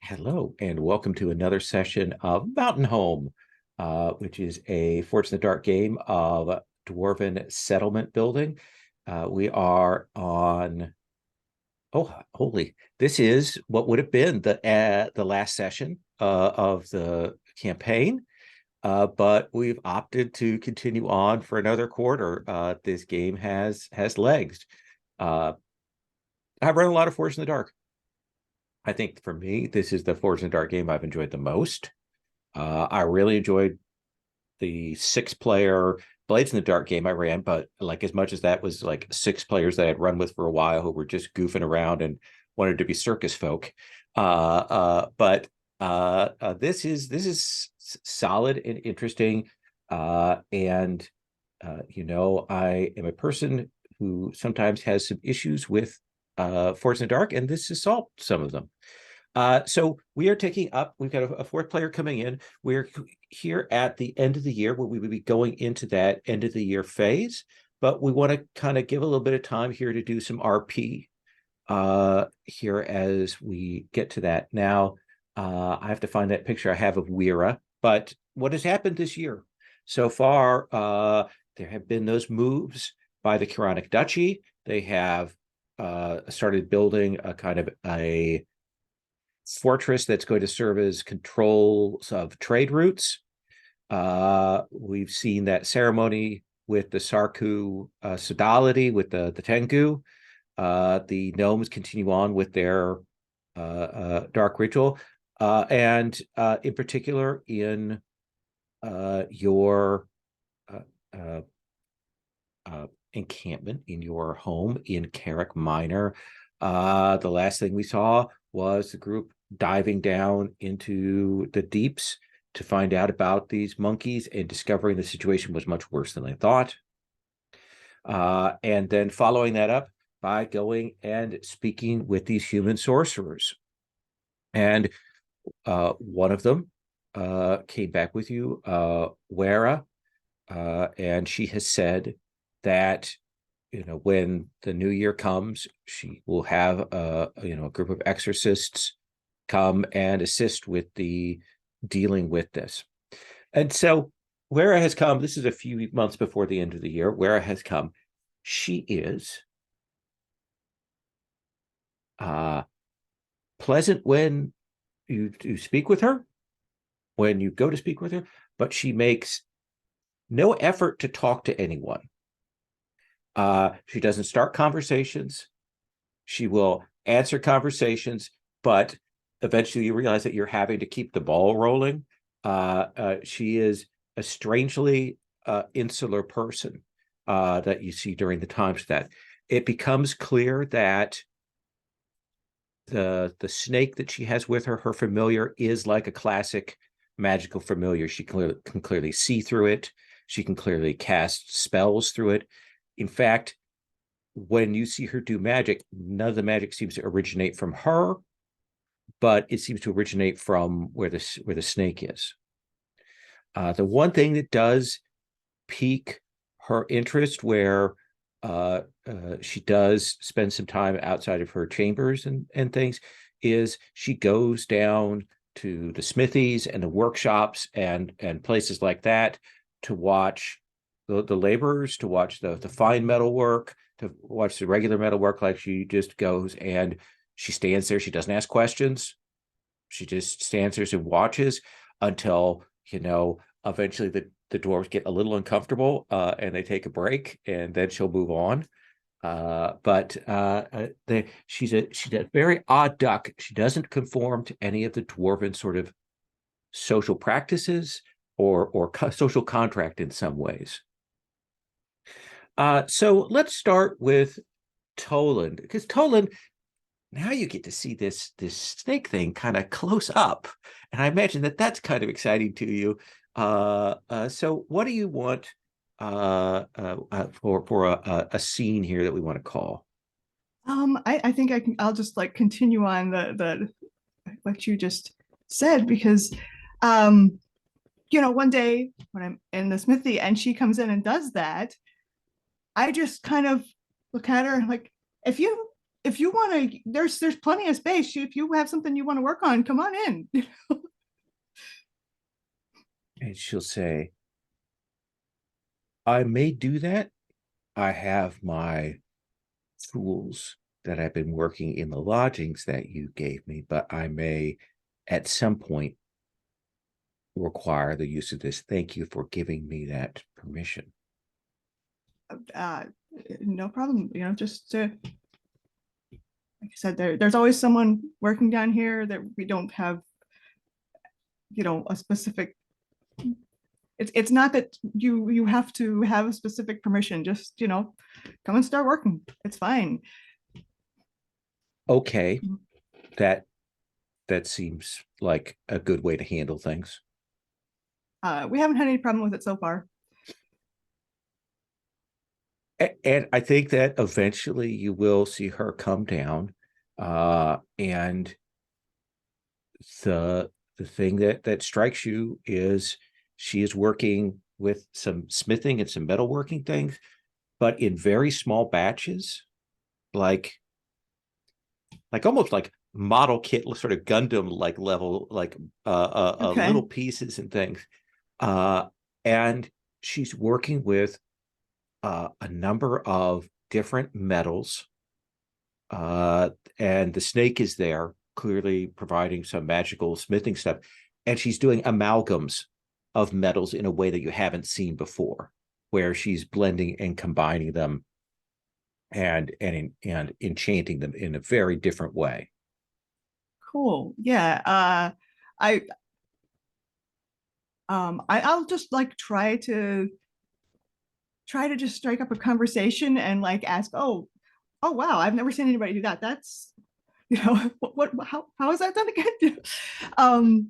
Hello, and welcome to another session of Mountain Home, which is a Forge in the Dark game of dwarven settlement building. We are on, oh, holy, this is what would have been the last session of the campaign, but we've opted to continue on for another quarter. This game has legs. Uh, I've run a lot of Forge in the Dark. I think for me, this is the Forge in the Dark game I've enjoyed the most. I really enjoyed the 6-player Blades in the Dark game I ran, but like as much as that was like 6 players that I'd run with for a while who were just goofing around and wanted to be circus folk. But this is solid and interesting. And I am a person who sometimes has some issues with Forge in the Dark, and this has solved some of them. So we are taking up, we've got a 4th player coming in. We're here at the end of the year where we would be going into that end of the year phase, but we want to kind of give a little bit of time here to do some RP here as we get to that. Now, I have to find that picture I have of Weira, but what has happened this year? So far, there have been those moves by the Quranic Duchy. They have started building a kind of a fortress that's going to serve as controls of trade routes. We've seen that ceremony with the Sarku sodality with the Tengu. The gnomes continue on with their dark ritual. And in particular, in your encampment in your home in Carrick Minor, the last thing we saw was the group diving down into the deeps to find out about these monkeys and discovering the situation was much worse than they thought. And then following that up by going and speaking with these human sorcerers. And one of them came back with you, Wera, and she has said that when the new year comes, she will have a group of exorcists come and assist with the dealing with this. And so Wera has come. This is a few months before the end of the year. Wera has come. She is pleasant when you speak with her, when you go to speak with her, but she makes no effort to talk to anyone. She doesn't start conversations. She will answer conversations, but eventually you realize that you're having to keep the ball rolling. She is a strangely insular person that you see during the times that it becomes clear that the snake that she has with her, her familiar, is like a classic magical familiar. She can clearly see through it. She can clearly cast spells through it. In fact, when you see her do magic, none of the magic seems to originate from her, but it seems to originate from where the snake is. The one thing that does pique her interest, where she does spend some time outside of her chambers and things, is she goes down to the smithies and the workshops and places like that to watch the laborers, to watch the fine metal work, to watch the regular metal work. Like, she just goes and she stands there. She doesn't ask questions. She just stands there and watches until, eventually the dwarves get a little uncomfortable and they take a break, and then she'll move on. She's a very odd duck. She doesn't conform to any of the dwarven sort of social practices or social contract in some ways. So let's start with Toland, because Toland, now you get to see this snake thing kind of close up, and I imagine that that's kind of exciting to you. So what do you want for a scene here that we want to call? I think I'll just like continue on the what you just said, because one day when I'm in the smithy and she comes in and does that, I just kind of look at her like, if you if you want to, there's plenty of space. If you have something you want to work on, come on in. And she'll say, I may do that. I have my tools that I've been working in the lodgings that you gave me, but I may at some point require the use of this. Thank you for giving me that permission. uh, no problem. Just like I said, there's always someone working down here that we don't have, a specific. It's not that you have to have a specific permission. Just come and start working. It's fine. Okay, that that seems like a good way to handle things. We haven't had any problem with it so far. And I think that eventually you will see her come down, and the thing that strikes you is she is working with some smithing and some metalworking things, but in very small batches, like almost like model kit, sort of Gundam like level, like Okay. little pieces and things. Uh, and she's working with a number of different metals, and the snake is there, clearly providing some magical smithing stuff. And she's doing amalgams of metals in a way that you haven't seen before, where she's blending and combining them and enchanting them in a very different way. Cool. Yeah. I I'll just like try to just strike up a conversation and like ask, oh wow, I've never seen anybody do that. That's what how is that done again? um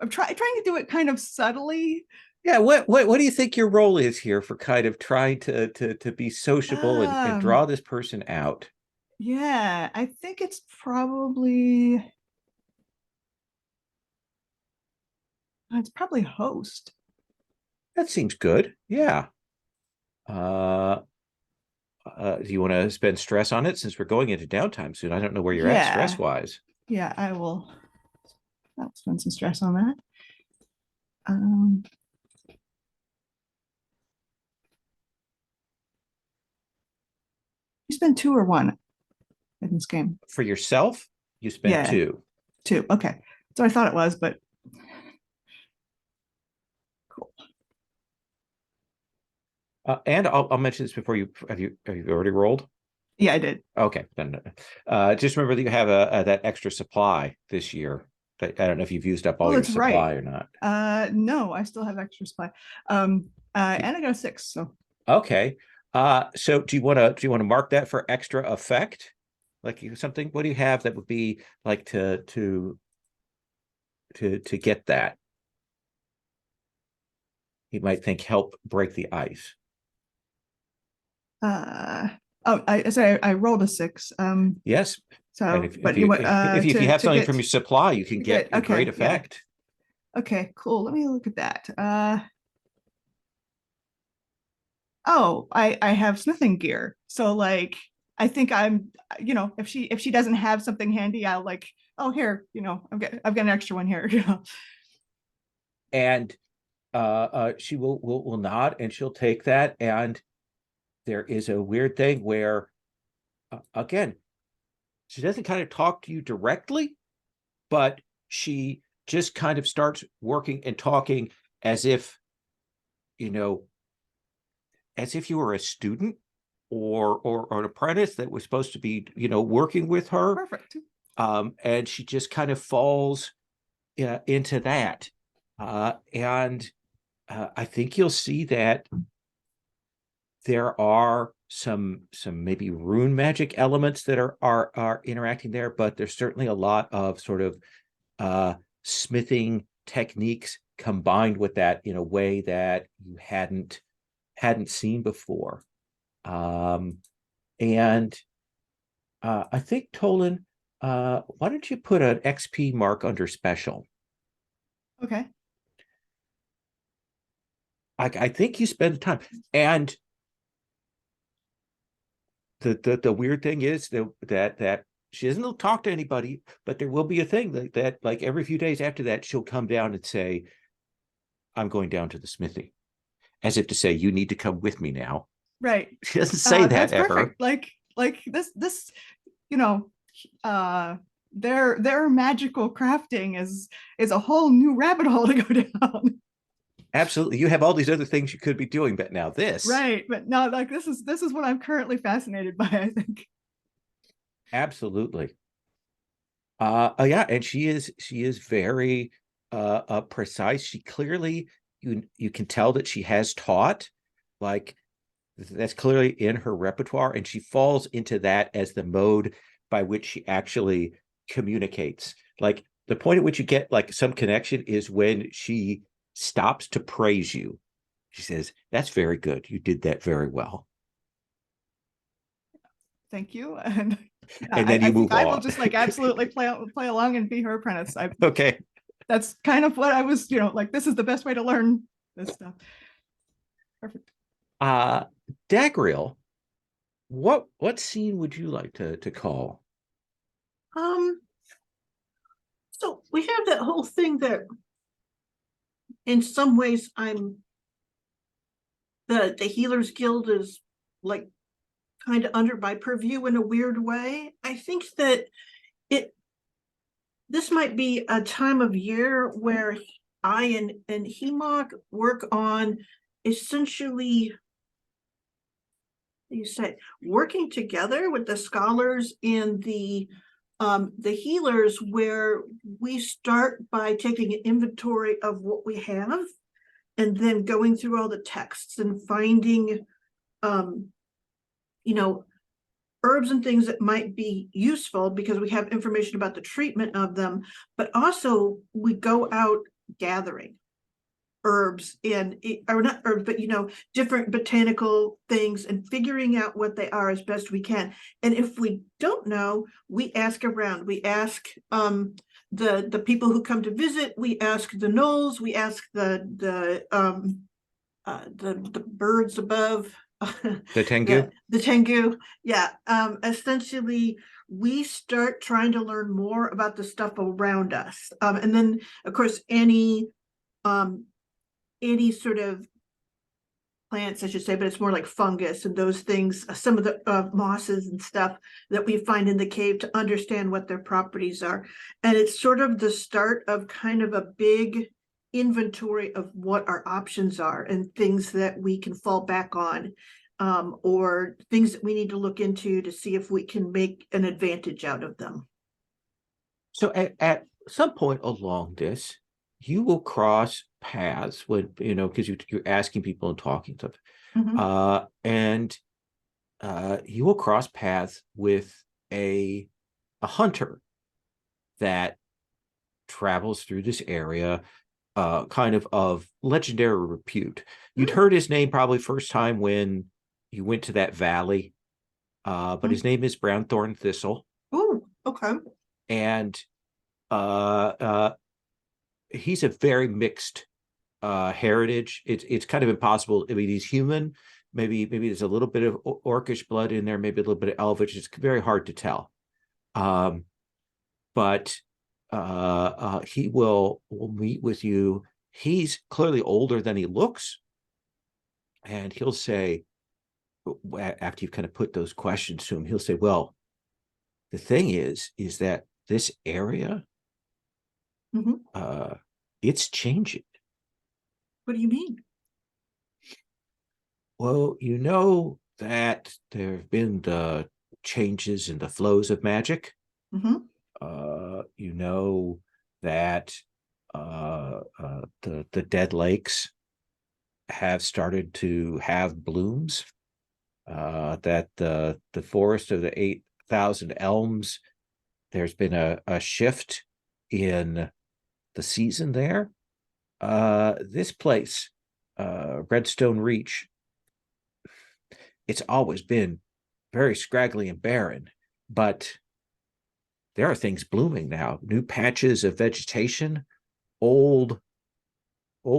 I'm trying to do it kind of subtly. Yeah, what do you think your role is here for kind of trying to be sociable and draw Um, this person out? yeah, I think it's probably host. That seems good. Yeah. Uh, do you want to spend stress on it since we're going into downtime soon? I don't know where you're at stress Yeah, wise. yeah, I'll spend some stress on that. Um, you spend two or one in this game. For yourself, you spent Yeah, two. two. Okay, so I thought it was, but cool. And I'll mention this before you have you already rolled? Yeah, I did. Okay, then just remember that you have that extra supply this year. I don't know if you've used up Oh, all your that's right. supply or not. No, I still have extra supply. And I got a 6, so Okay. So do you want to mark that for extra effect? Like something, what do you have that would be like to get that? You might think help break the ice. uh I rolled a 6. Yes. And So if if but you you if you have to something get from your supply, you can to get get a great okay, yeah. effect. Okay, cool. Let me look at that. Oh, I have smithing gear. So like I think I'm, if she doesn't have something handy, I'll like, oh here, I've got an extra one here. And she will nod and she'll take that. And there is a weird thing where again, she doesn't kind of talk to you directly, but she just kind of starts working and talking as if, you know, as if you were a student or an apprentice that was supposed to be, working with her. Perfect. And she just kind of falls into that. And I think you'll see that there are some maybe rune magic elements that are interacting there, but there's certainly a lot of sort of smithing techniques combined with that in a way that you hadn't seen before. Um, and I think Tolan, why don't you put an XP mark under special? Okay. I think you spend the time, and the weird thing is that she doesn't talk to anybody, but there will be a thing that like every few days after that, she'll come down and say, I'm going down to the smithy, as if to say, you need to come with me now. Right. She doesn't say that That's ever. perfect. Like this, you know, their magical crafting is a whole new rabbit hole to go down. Absolutely. You have all these other things you could be doing, but now this. Right. But no, like this is what I'm currently fascinated by, I think. Absolutely. Yeah, and she is very precise. She clearly, you can tell that she has taught, like that's clearly in her repertoire, and she falls into that as the mode by which she actually communicates. Like the point at which you get like some connection is when she stops to praise you. She says, "That's very good. You did that very well." Thank you. And yeah, And then you I think move I will on. just like absolutely play along and be her apprentice. Okay. That's kind of what I was, like this is the best way to learn this stuff. Perfect. Uh Dagriel, what scene would you like to call? Um, so we have that whole thing that in some ways the Healers Guild is like kind of under my purview in a weird way. I think that it this might be a time of year where I and Hemok work on essentially you say working together with the scholars in the healers, where we start by taking an inventory of what we have and then going through all the texts and finding um you know herbs and things that might be useful because we have information about the treatment of them, but also we go out gathering herbs and or not herbs, but different botanical things and figuring out what they are as best we can. And if we don't know, we ask around. We ask the people who come to visit. We ask the gnolls. We ask the birds above. The Tengu? The Tengu. Yeah. Essentially, we start trying to learn more about the stuff around us. And then, of course, any sort of plants, I should say, but it's more like fungus and those things, some of the mosses and stuff that we find in the cave to understand what their properties are. And it's sort of the start of kind of a big inventory of what our options are and things that we can fall back on, or things that we need to look into to see if we can make an advantage out of them. So at some point along this, you will cross paths when, because you're asking people and talking to them. Mhm. And you will cross paths with a hunter that travels through this area, kind of legendary repute. You'd heard his name probably first time when you went to that valley, but his name is Brownthorn Thistle. Oh, okay. And he's a very mixed heritage. It's kind of impossible. I mean, he's human. Maybe there's a little bit of orcish blood in there, maybe a little bit of elvish. It's very hard to tell. But he will meet with you. He's clearly older than he looks, and he'll say, after you've kind of put those questions to him, he'll say, "Well, the thing is that this area, it's changing." What do you mean? Well, you know that there have been the changes in the flows of magic. You know that the dead lakes have started to have blooms. That the forest of the 8,000 elms, there's been a shift in the season there. This place, Redstone Reach, it's always been very scraggly and barren, but there are things blooming now, new patches of vegetation, old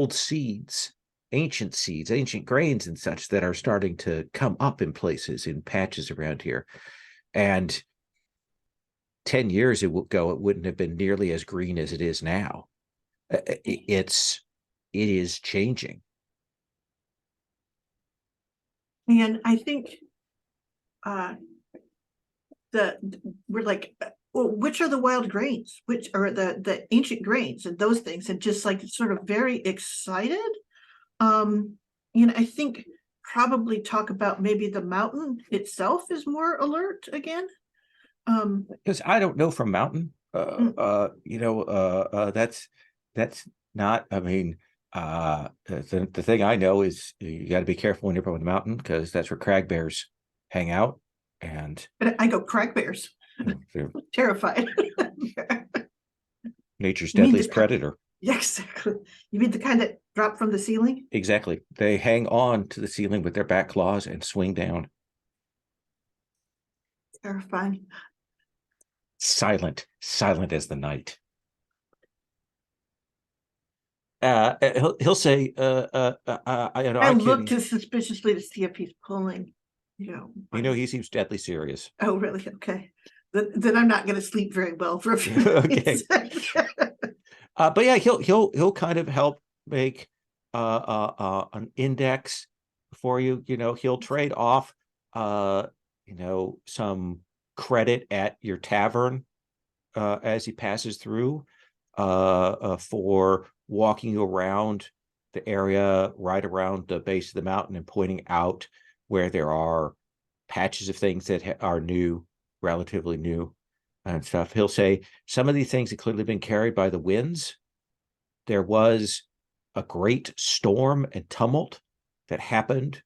seeds ancient seeds, ancient grains and such that are starting to come up in places, in patches around here. And 10 years ago, it wouldn't have been nearly as green as it is now. It is changing. And I think we're like, well, which are the wild grains, which are the ancient grains and those things, and just like sort of very excited. I think probably talk about maybe the mountain itself is more alert again. Because I don't know from mountain. That's not. I mean, the thing I know is you got to be careful when you're up on the mountain, because that's where crag bears hang out, and But I go crack bears, they're terrified. nature's You mean deadliest the- predator. Yeah, exactly. You mean the kind that drop from the ceiling? Exactly. They hang on to the ceiling with their back claws and swing down. Terrifying. Silent as the night. He'll say, I looked suspiciously to see if he's pulling, he seems deadly serious. Oh, really? Okay. Then I'm not going to sleep very well for a few Okay. days. But yeah, he'll kind of help make an index for you. He'll trade off some credit at your tavern as he passes through for walking you around the area right around the base of the mountain and pointing out where there are patches of things that are new, relatively new and stuff. He'll say some of these things have clearly been carried by the winds. There was a great storm and tumult that happened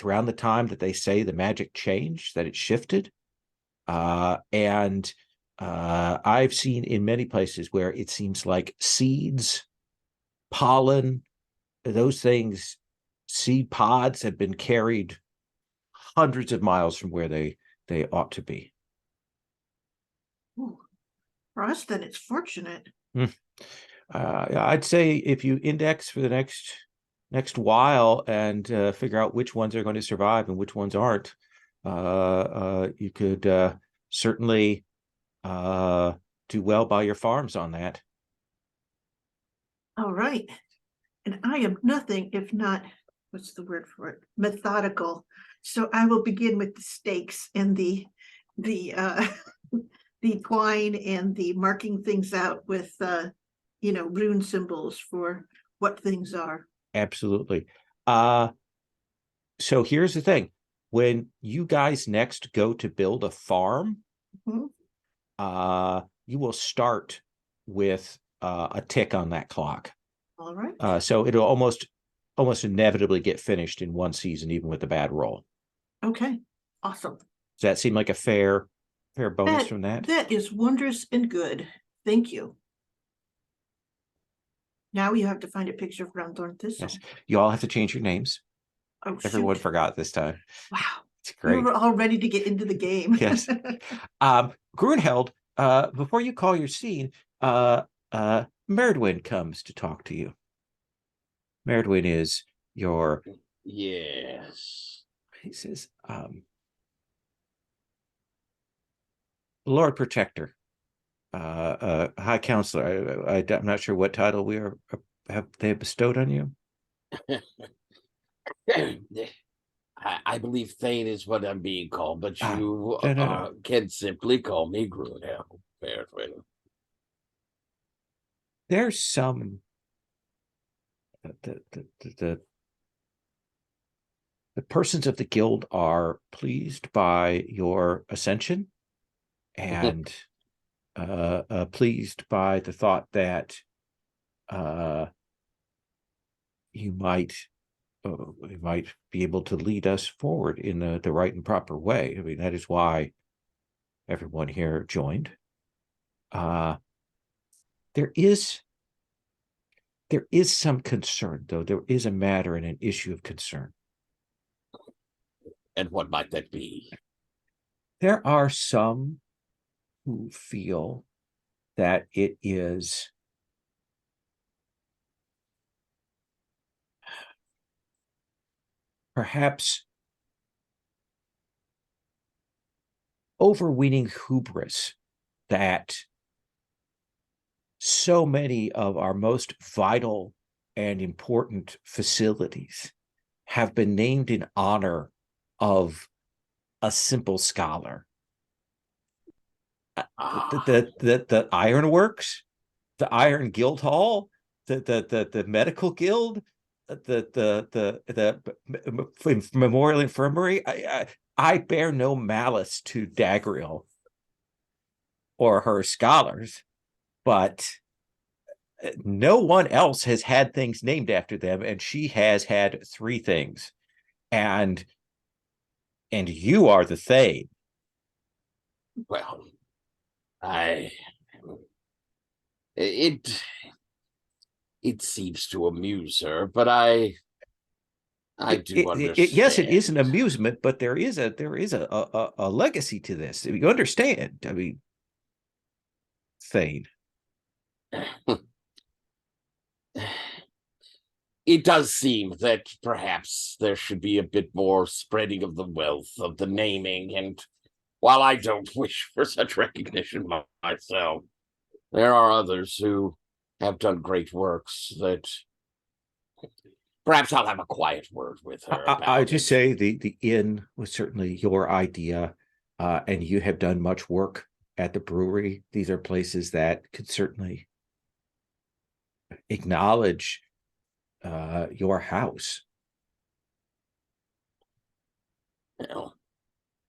around the time that they say the magic changed, that it shifted. And I've seen in many places where it seems like seeds, pollen, those things, seed pods have been carried hundreds of miles from where they ought to be. Ooh, for us, then it's fortunate. I'd say if you index for the next while and figure out which ones are going to survive and which ones aren't, you could certainly do well by your farms on that. All right. And I am nothing if not, what's the word for it? Methodical. So I will begin with the stakes and the the twine and the marking things out with rune symbols for what things are. Absolutely. So here's the thing. When you guys next go to build a farm, you will start with a tick on that clock. All right. So it'll almost inevitably get finished in one season, even with a bad roll. Okay. Awesome. Does that seem like a fair bonus from that? That is wondrous and good. Thank you. Now you have to find a picture of Groundthorn Thistle. Yes. You all have to change your names. Oh, Everyone shoot. forgot this time. Wow. It's great. We were all ready to get into the game. Yes. Grunheld, before you call your scene, Merdwin comes to talk to you. Merdwin is your... Yes. He says, Lord Protector, High Counselor. I'm not sure what title have bestowed on you. I believe Thane is what I'm being called, but you no. can simply call me Grunheld. There's some the persons of the guild are pleased by your ascension and pleased by the thought that you might be able to lead us forward in the right and proper way. I mean, that is why everyone here joined. There is some concern, though. There is a matter and an issue of concern. And what might that be? There are some who feel that it is perhaps overweening hubris that so many of our most vital and important facilities have been named in honor of a simple scholar. The ironworks, the Iron Guild Hall, the medical guild, the Memorial Infirmary. I bear no malice to Dagriel or her scholars, but no one else has had things named after them, and she has had 3 things, and you are the Thane. Well, it seems to amuse her, but I do understand. Yes, it is an amusement, but there is a legacy to this. You understand? I mean, Thane. It does seem that perhaps there should be a bit more spreading of the wealth of the naming, and while I don't wish for such recognition myself, there are others who have done great works that perhaps I'll have a quiet word with her about. I just say the inn was certainly your idea, and you have done much work at the brewery. These are places that could certainly acknowledge your house. Well,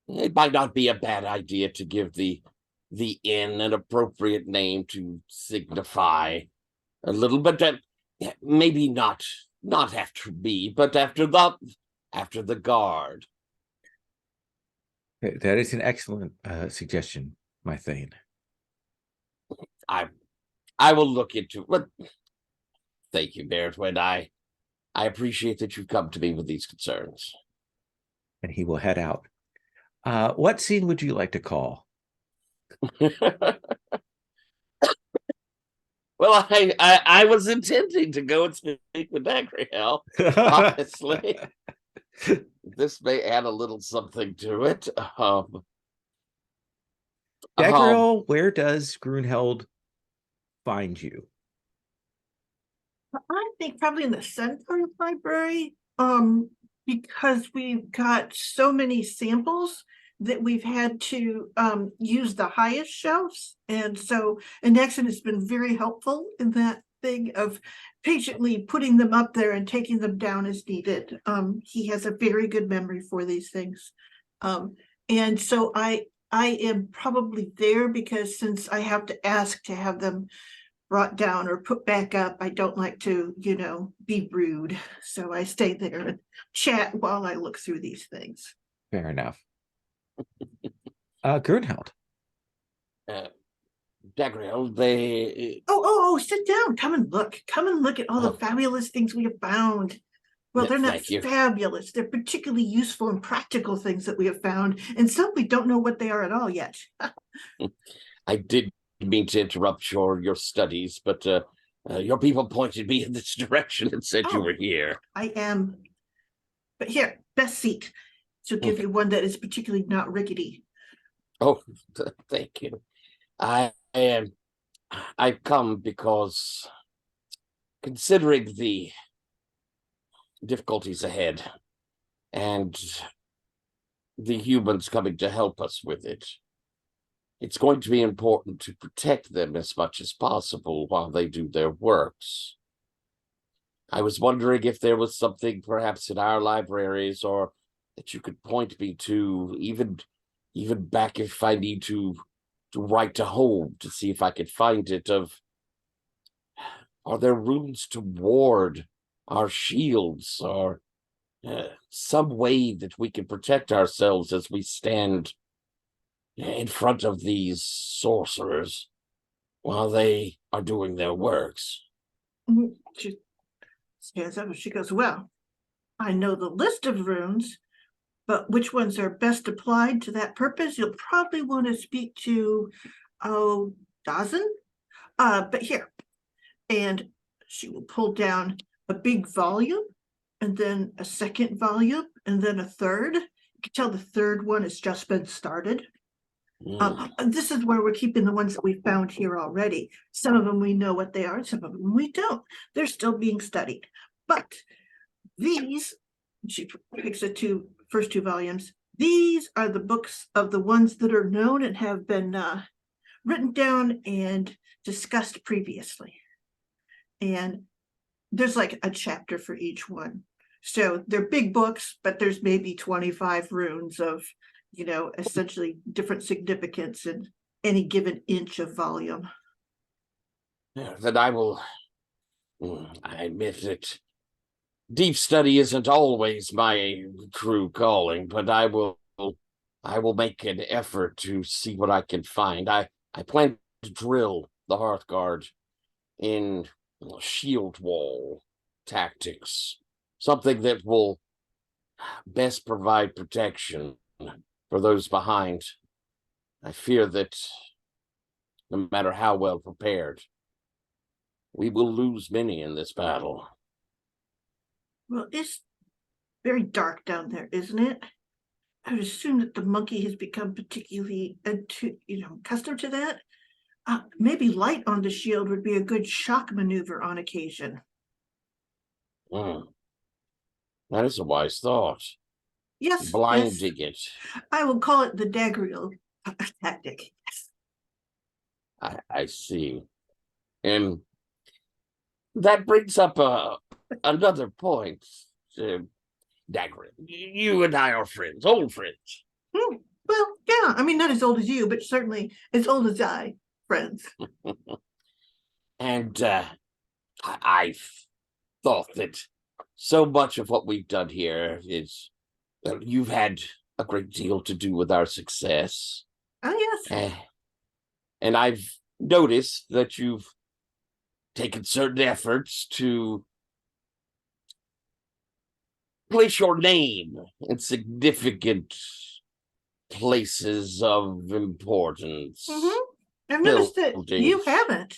it might not be a bad idea to give the inn an appropriate name to signify a little bit that maybe not after me, but after the guard. That is an excellent suggestion, my Thane. I will look into it. But thank you, Beartwin. I appreciate that you've come to me with these concerns. And he will head out. What scene would you like to call? Well, I was intending to go and speak with Dagriel, honestly. This may add a little something to it. Dagriel, where does Grunheld find you? I think probably in the center of the library, because we've got so many samples that we've had to use the highest shelves. And so Nexon has been very helpful in that thing of patiently putting them up there and taking them down as needed. He has a very good memory for these things. And so I am probably there because since I have to ask to have them brought down or put back up, I don't like to, be rude. So I stay there and chat while I look through these things. Fair enough. Grunheld. Dagriel, they... Oh, sit down. Come and look. Come and look at all the Oh. fabulous things we have found. Well, they're not Thank you. fabulous. They're particularly useful and practical things that we have found. And some we don't know what they are at all yet. I did mean to interrupt your studies, but your people pointed me in this direction and said you Oh. were here. I am. But here, best seat. She'll give you one that is particularly not rickety. Oh, thank you. I've come because, considering the difficulties ahead and the humans coming to help us with it, it's going to be important to protect them as much as possible while they do their works. I was wondering if there was something perhaps in our libraries or that you could point me to, even back if I need to write to home to see if I could find it, are there runes to ward our shields, or some way that we can protect ourselves as we stand in front of these sorcerers while they are doing their works? She stands up and she goes, well, I know the list of runes, but which ones are best applied to that purpose? You'll probably want to speak to, Dawson. But here, and she will pull down a big volume and then a second volume and then a third. You can tell the third one has just been started. And this is where we're keeping the ones that we found here already. Some of them we know what they are, some of them we don't. They're still being studied. But these, she picks the first two volumes. These are the books of the ones that are known and have been written down and discussed previously. And there's like a chapter for each one. So they're big books, but there's maybe 25 runes of, essentially different significance in any given inch of volume. Then I will, I admit that deep study isn't always my true calling, but I will make an effort to see what I can find. I plan to drill the Hearthguard in shield wall tactics, something that will best provide protection for those behind. I fear that no matter how well prepared, we will lose many in this battle. Well, it's very dark down there, isn't it? I would assume that the monkey has become particularly accustomed to that. Maybe light on the shield would be a good shock maneuver on occasion. That is a wise thought. Yes, Blinding yes. it. I will call it the dagger tactic. I see. And that brings up another point. Dagger, you and I are friends, old friends. Well, yeah, I mean, not as old as you, but certainly as old as I, friends. And I've thought that so much of what we've done here is, you've had a great deal to do with our success. Oh, yes. And I've noticed that you've taken certain efforts to place your name in significant places of importance. I've noticed that you Buildings. haven't.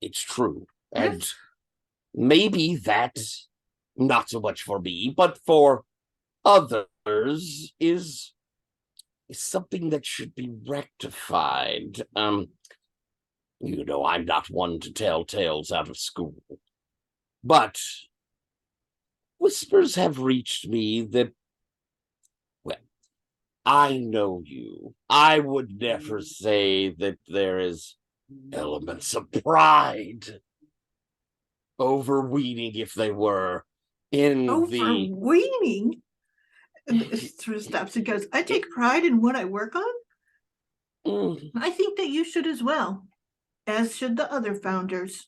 It's true. Yes. And maybe that's not so much for me, but for others is something that should be rectified. I'm not one to tell tales out of school, but whispers have reached me that, well, I know you. I would never say that there is elements of pride, overweening if they were, in the Overweening? Sort of stops and goes, I take pride in what I work on. I think that you should as well, as should the other founders.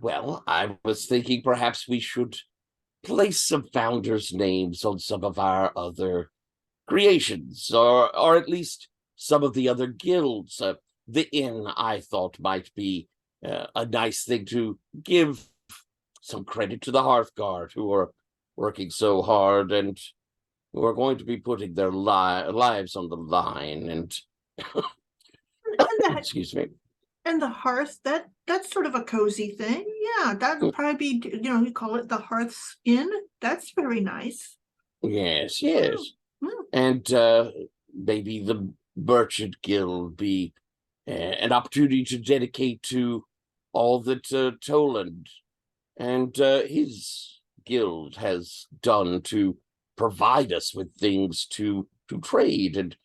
Well, I was thinking perhaps we should place some founders' names on some of our other creations, or at least some of the other guilds. The inn, I thought, might be a nice thing to give some credit to the Hearthguard, who are working so hard and who are going to be putting their lives on the line. And excuse me. And the hearth, that's sort of a cozy thing. Yeah, that would probably be, you call it the Hearth's Inn. That's very nice. Yes. And maybe the Merchant Guild be an opportunity to dedicate to all that Toland and his guild has done to provide us with things to trade and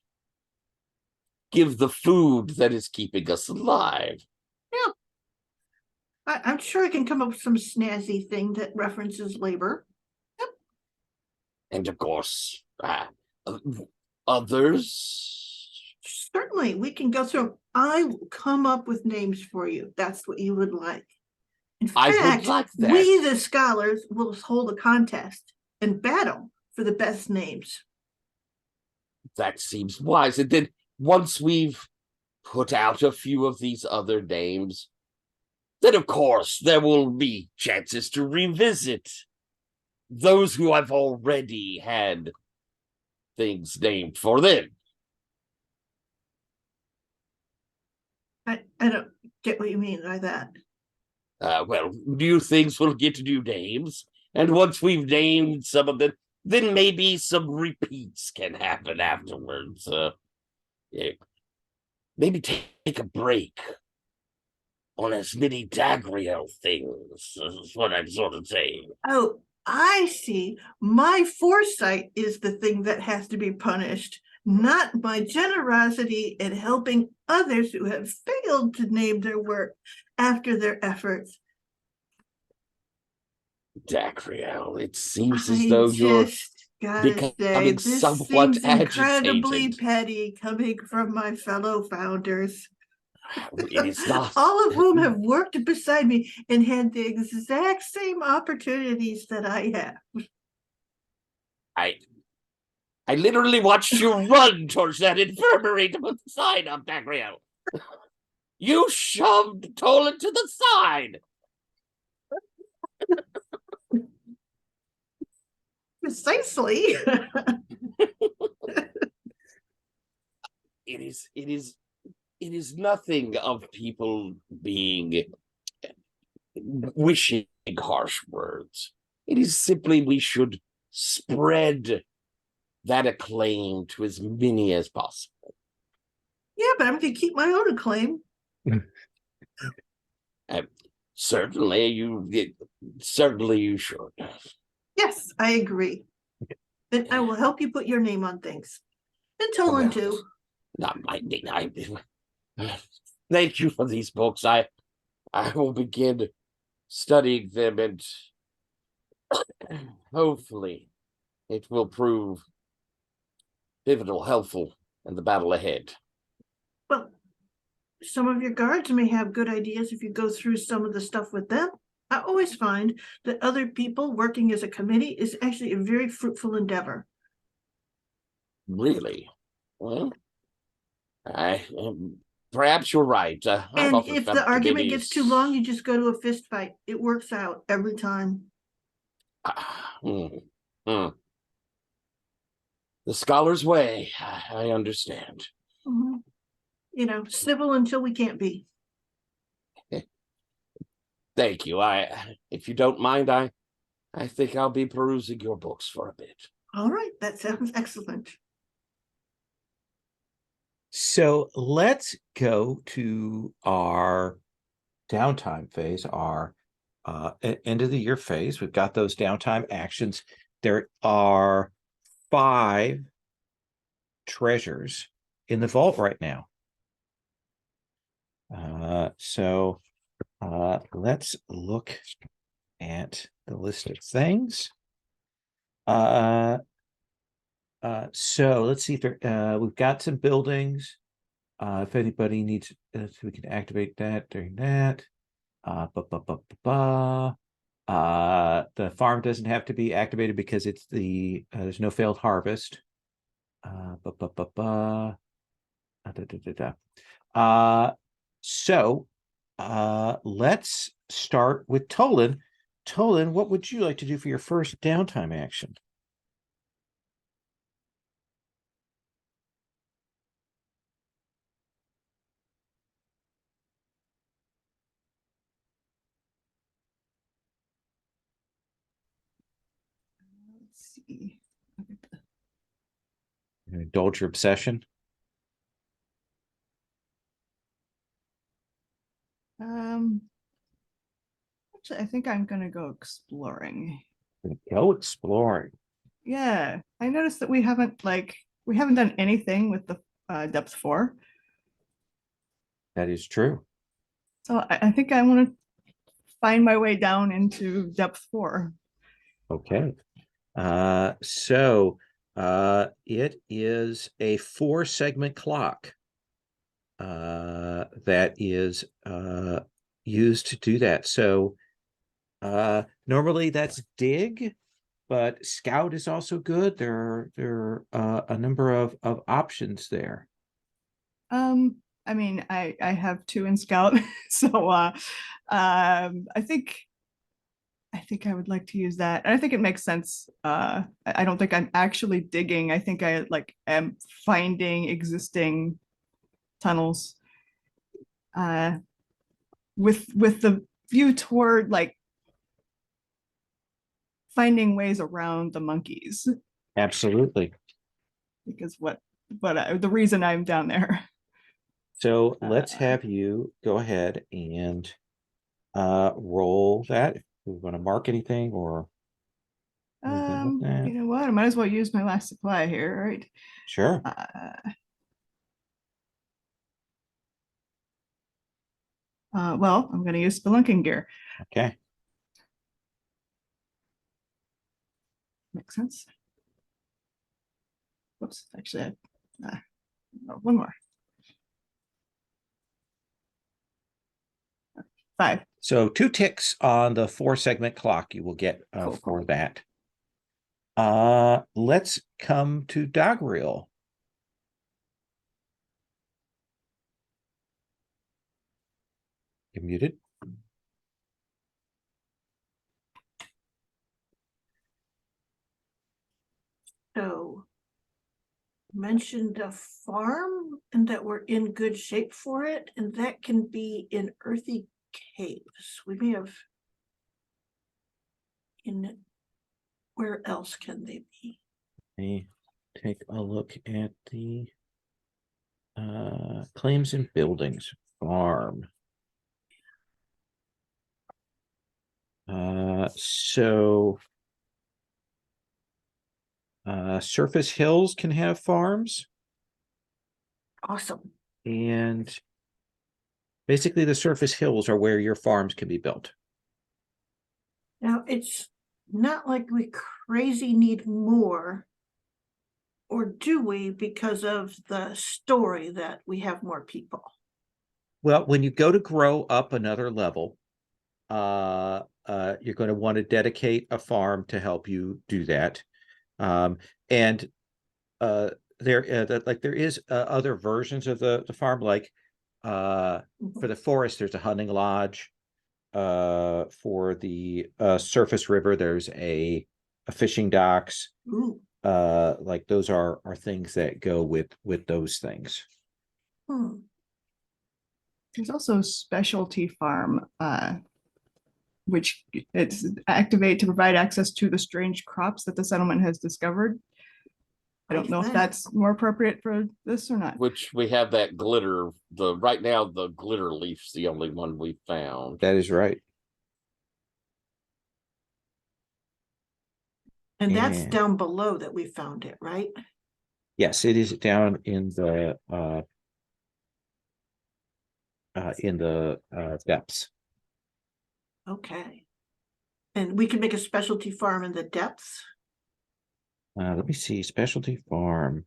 give the food that is keeping us alive. Yeah. I'm sure I can come up with some snazzy thing that references labor. Yep. And of course, others. Certainly, we can go through. I will come up with names for you. That's what you would like. In I fact, would like that. we, the scholars, will hold a contest and battle for the best names. That seems wise. And then once we've put out a few of these other names, then of course there will be chances to revisit those who have already had things named for them. I don't get what you mean by that. Well, new things will get new names, And once we've named some of them, then maybe some repeats can happen afterwards. Yeah. Maybe take a break on as many Dagriel things, is what I'm sort of saying. Oh, I see. My foresight is the thing that has to be punished, not my generosity in helping others who have failed to name their work after their efforts. Dagriel, it seems as I though you're just gotta say, becoming this somewhat seems incredibly agitated. petty coming from my fellow founders. It is not. All of whom have worked beside me and had the exact same opportunities that I have. I literally watched you run towards that infirmary to put the sign up, Dagriel. You shoved Tolan to the side. Precisely. It is nothing of people being wishing harsh words. It is simply we should spread that acclaim to as many as possible. Yeah, but I'm gonna keep my own acclaim. Certainly you should. Yes, I agree. And I will help you put your name on things. And Tolan too. Not my name. Thank you for these books. I will begin studying them, and hopefully it will prove pivotal, helpful in the battle ahead. Well, some of your guards may have good ideas if you go through some of the stuff with them. I always find that other people working as a committee is actually a very fruitful endeavor. Really? Well, perhaps you're right. And if the argument gets too long, you just go to a fist fight. It works out every time. The scholar's way. I understand. Mm-hmm. You know, civil until we can't be. Thank you. If you don't mind, I think I'll be perusing your books for a bit. All right, that sounds excellent. So let's go to our downtime phase, our end of the year phase. We've got those downtime actions. There are 5 treasures in the vault right now. So let's look at the list of things. So let's see if there, we've got some buildings. If anybody needs, so we can activate that during that. The farm doesn't have to be activated because it's there's no failed harvest. So let's start with Tolan. Tolan, what would you like to do for your first downtime action? Let's see. Indulge your obsession. Actually, I think I'm gonna go exploring. Go exploring. Yeah, I noticed that we haven't done anything with the depth 4. That is true. So I think I want to find my way down into depth 4. Okay. So it is a 4-segment clock that is used to do that. So normally that's dig, but scout is also good. There are a number of options there. I mean, I have 2 in scout, so I think I would like to use that. And I think it makes sense. I don't think I'm actually digging. I think I am finding existing tunnels. With the view toward finding ways around the monkeys, Absolutely. because the reason I'm down there. So let's Uh, have you go ahead and roll that. If we want to mark anything or anything with that. You know what? I might as well use my last supply here, right? Sure. Well, I'm going to use spelunking gear. Okay. Makes sense. Whoops, actually, one more. 5. So 2 ticks on the 4-segment clock you will get Cool, for cool. that. Let's come to Dogreal. You're muted. So mentioned a farm and that we're in good shape for it, and that can be in earthy caves. We may have in where else can they be? Let me take a look at the claims and buildings farm. So surface hills can have farms, Awesome. and basically the surface hills are where your farms can be built. Now it's not like we crazy need more, or do we, because of the story that we have more people? Well, when you go to grow up another level, you're going to want to dedicate a farm to help you do that. And there is other versions of the farm, like for the forest, there's a hunting lodge. For the surface river, there's a fishing docks. Ooh. Like those are things that go with those things. There's also specialty farm, which it's activate to provide access to the strange crops that the settlement has discovered. I don't know if that's more appropriate for this or not. Which we have that glitter. Right now the glitter leaf's the only one we found. That is right. And that's And down below that we found it, right? yes, it is down in the depths. Okay. And we can make a specialty farm in the depths. Let me see, specialty farm.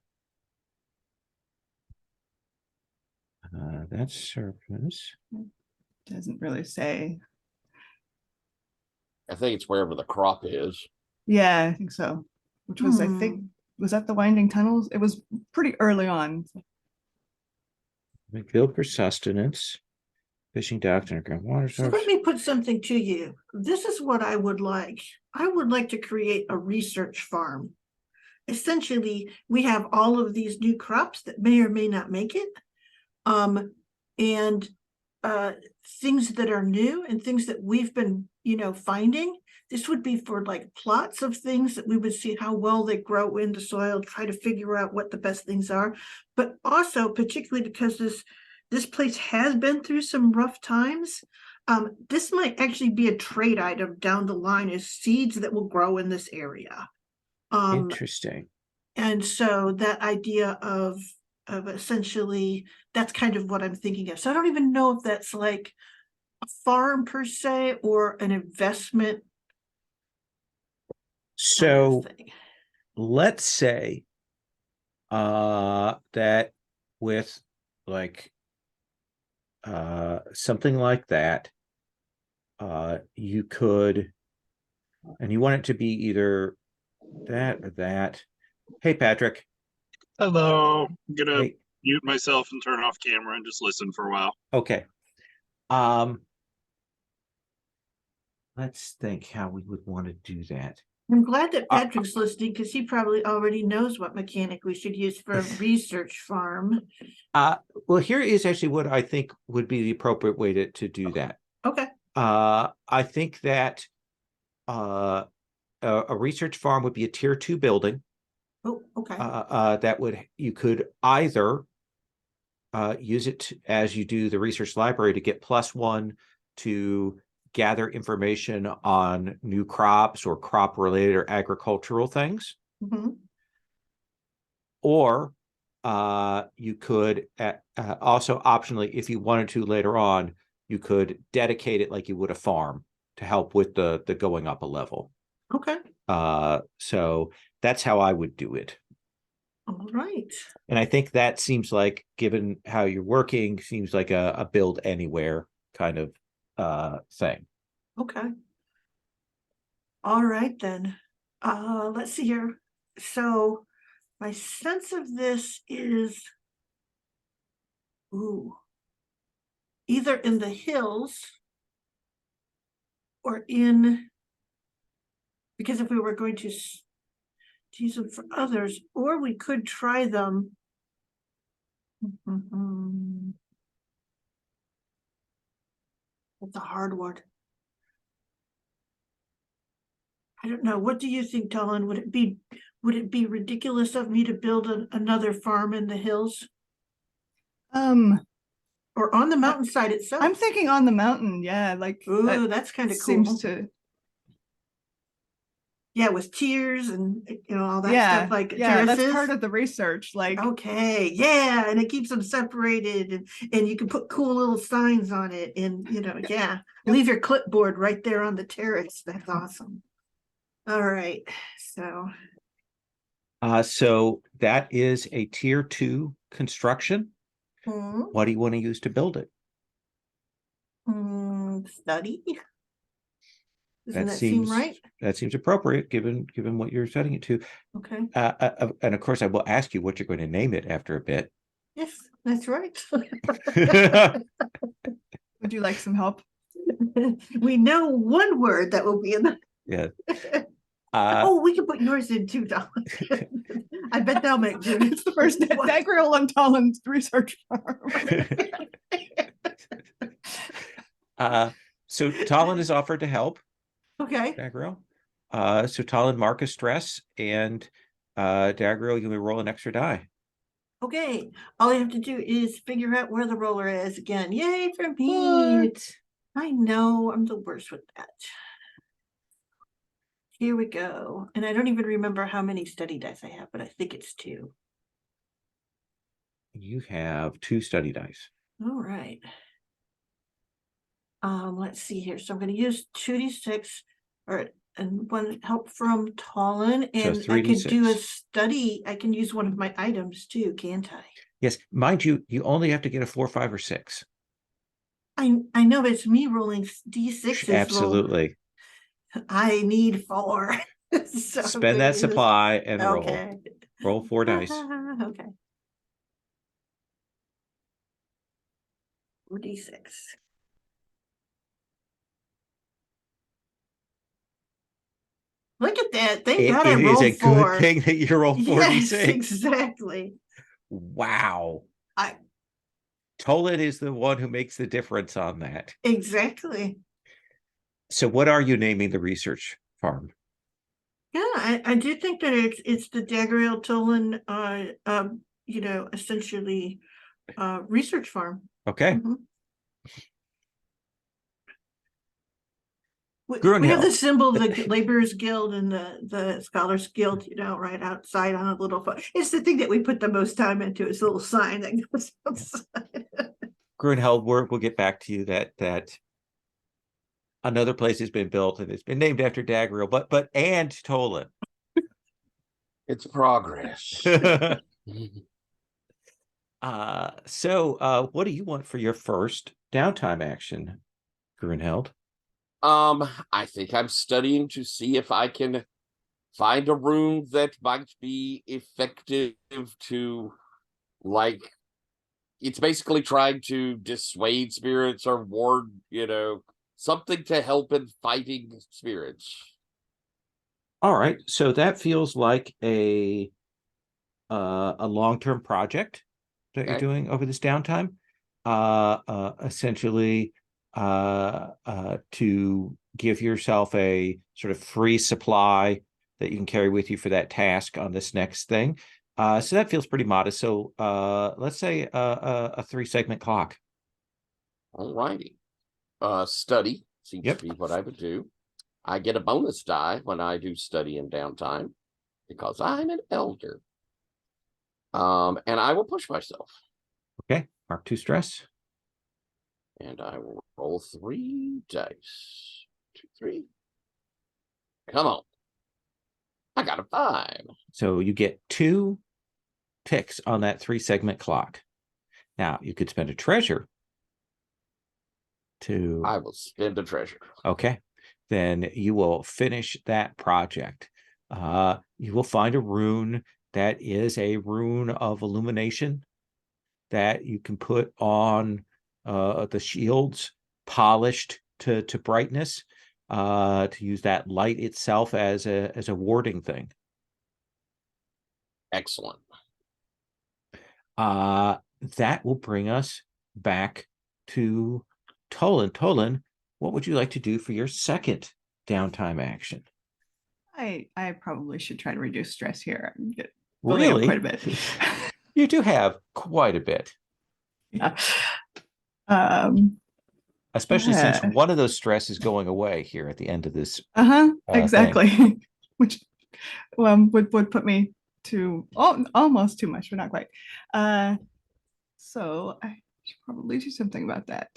That's surface. Doesn't really say. I think it's wherever the crop is. Yeah, I think so. Which was, I think, was that the winding tunnels? It was pretty early on. Build for sustenance, fishing docks, underground water So source. let me put something to you. This is what I would like. I would like to create a research farm. Essentially, we have all of these new crops that may or may not make it. And things that are new and things that we've been, finding. This would be for like plots of things that we would see how well they grow in the soil, try to figure out what the best things are. But also, particularly because this place has been through some rough times, this might actually be a trade item down the line as seeds that will grow in this area. Interesting. And so that idea of essentially, that's kind of what I'm thinking of. So I don't even know if that's like a farm per se or an investment. So let's say that with like something like that, you could, and you want it to be either that or that. Hey, Patrick. Hello. I'm gonna mute myself and turn off camera and just listen for a while. Okay. Let's think how we would want to do that. I'm glad that Patrick's listening, because he probably already knows what mechanic we should use for a research farm. Well, here is actually what I think would be the appropriate way to do that. Okay. I think that a research farm would be a tier 2 building. Oh, okay. That you could either use it as you do the research library to get +1 to gather information on new crops or crop related or agricultural things. Mhm. Or you could also optionally, if you wanted to later on, you could dedicate it like you would a farm to help with the going up a level. Okay. So that's how I would do it. All right. And I think that seems like, given how you're working, seems like a build anywhere kind of thing. Okay. All right then. Let's see here. So my sense of this is, either in the hills or because if we were going to use them for others, or we could try them. That's a hard one. I don't know. What do you think, Talon? Would it be ridiculous of me to build another farm in the hills or on the mountainside itself? I'm thinking on the mountain. Yeah, like Ooh, that's kind of cool. seems to. Yeah, with tiers and all that Yeah, stuff, like yeah, that's terraces. part of the research. Like, Okay, yeah, and it keeps them separated, and you can put cool little signs on it, and yeah, leave your clipboard right there on the terrace. That's awesome. All right, so So that is a tier 2 construction. What do you want to use to build it? study. Doesn't That that seem seems right? That seems appropriate given what you're setting it to. Okay. And of course, I will ask you what you're going to name it after a bit. Yes, that's right. would you like some help? We know one word that will be in the. Yeah. Oh, we can put yours in too, Don. I bet that'll make good. It's the first Dagriel and Talon's research farm. So Talon has offered to help. Okay. Dagriel. So Talon, mark a stress, and Dagriel, you may roll an extra die. Okay. All I have to do is figure out where the roller is again. Yay for me. What? I know I'm the worst with that. Here we go. And I don't even remember how many study dice I have, but I think it's 2. You have 2 study dice. All right. Let's see here. So I'm going to use 2d6 and one help from Talon, and I could do a 3d6. study. I can use one of my items too, can't I? Yes, mind you, you only have to get a 4, 5, or 6. I know, but it's me rolling d6s. Absolutely. I need 4. So Spend that supply and okay. roll 4 dice. Okay. 4d6. Look at that. Thank God I It is rolled a 4. good thing that you rolled 4d6. Yes, exactly. Wow. Tolan is the one who makes the difference on that. Exactly. So what are you naming the research farm? Yeah, I do think that it's the Dagriel Tolan essentially research farm. Okay. We have the symbol of the Laborers Guild and the Scholars Guild, right outside on a little it's the thing that we put the most time into. It's a little sign that goes outside. Grunheld, we'll get back to you that another place has been built and it's been named after Dagriel, but and Tolan. It's progress. So what do you want for your first downtime action, Grunheld? I think I'm studying to see if I can find a room that might be effective to, like, it's basically trying to dissuade spirits or ward, something to help in fighting spirits. All right, so that feels like a long-term project that you're doing over this downtime. Essentially, to give yourself a sort of free supply that you can carry with you for that task on this next thing. So that feels pretty modest. So let's say a 3-segment clock. All righty. Study seems Yep. to be what I would do. I get a bonus die when I do study in downtime because I'm an elder. And I will push myself. Okay, mark 2 stress. And I will roll 3 dice. 2, 3. Come on. I got a 5. So you get 2 ticks on that 3-segment clock. Now you could spend a treasure to. I will spend a treasure. Okay, then you will finish that project. You will find a rune that is a rune of illumination that you can put on the shields, polished to brightness, to use that light itself as a warding thing. Excellent. That will bring us back to Tolan. Tolan, what would you like to do for your second downtime action? I probably should try to reduce stress here. I'm building up Really? quite a bit. You do have quite a bit. Yeah. Especially since Yeah. one of those stress is going away here at the end of this. Exactly. Which would put me to almost too much, but not quite. So I should probably do something about that.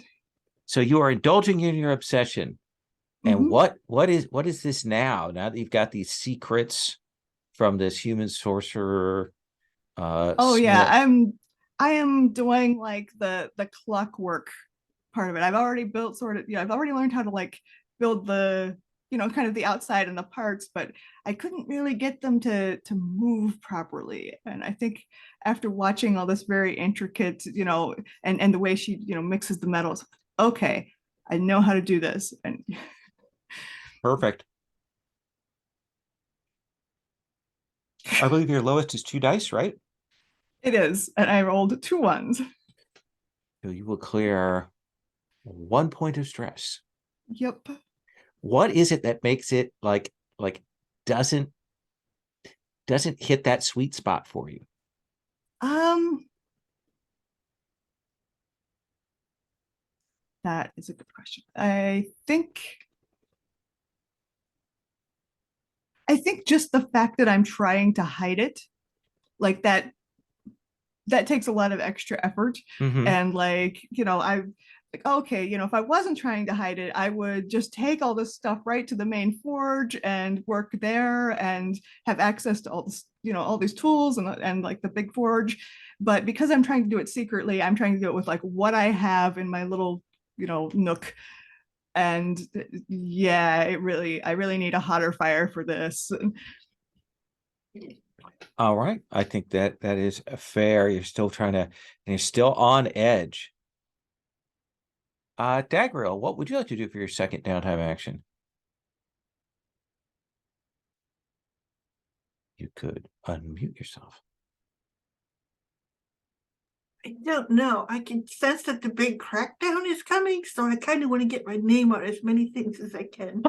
So you are indulging in your obsession. And Mhm. what is this now? Now that you've got these secrets from this human sorcerer. Oh yeah, Smith. I am doing like the clockwork part of it. I've already built I've already learned how to like build the, kind of the outside and the parts, but I couldn't really get them to move properly. And I think after watching all this very intricate, and the way she, mixes the metals, okay, I know how to do this. And Perfect. I believe your lowest is 2 dice, right? it is, and I rolled 2 ones. So you will clear 1 point of stress. Yep. What is it that makes it like doesn't hit that sweet spot for you? That is a good question. I think just the fact that I'm trying to hide it, like that takes a lot of extra effort. Mhm. And like, I like, okay, if I wasn't trying to hide it, I would just take all this stuff right to the main forge and work there and have access to all this, all these tools and like the big forge. But because I'm trying to do it secretly, I'm trying to do it with like what I have in my little, nook. And yeah, I really need a hotter fire for this. All right. I think that is fair. You're still and you're still on edge. Dagriel, what would you like to do for your second downtime action? You could unmute yourself. I don't know. I can sense that the big crackdown is coming, so I kind of want to get my name on as many things as I can.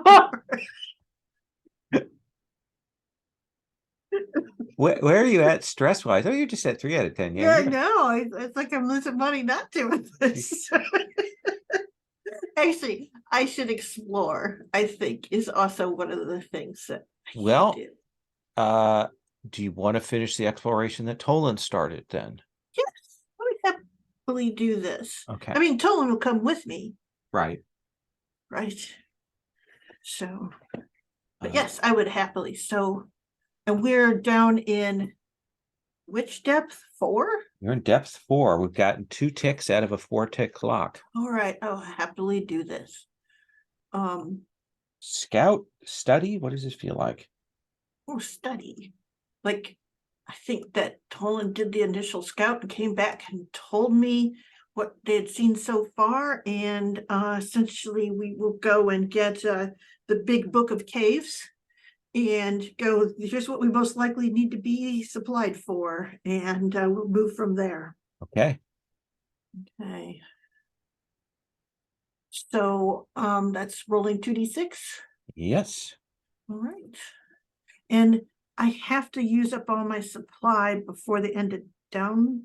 Where are you at stress wise? Oh, you're just at 3 out of 10. Yeah, I you're- know. It's like I'm losing money not doing this. Actually, I should explore, I think, is also one of the things that I should Well, do. Do you want to finish the exploration that Tolan started then? Yes, let me happily do this. Okay. I mean, Tolan will come with me, Right. right? So, but yes, I would happily. So, and we're down in which depth? 4? You're in depth 4. We've gotten 2 ticks out of a 4-tick clock. All right, I'll happily do this. Scout, study, what does this feel like? Or study. Like, I think that Tolan did the initial scout and came back and told me what they had seen so far. And essentially, we will go and get the big book of caves and go, here's what we most likely need to be supplied for. And we'll move from there. Okay. Okay. So that's rolling 2d6. Yes. All right. And I have to use up all my supply before the end of downtime.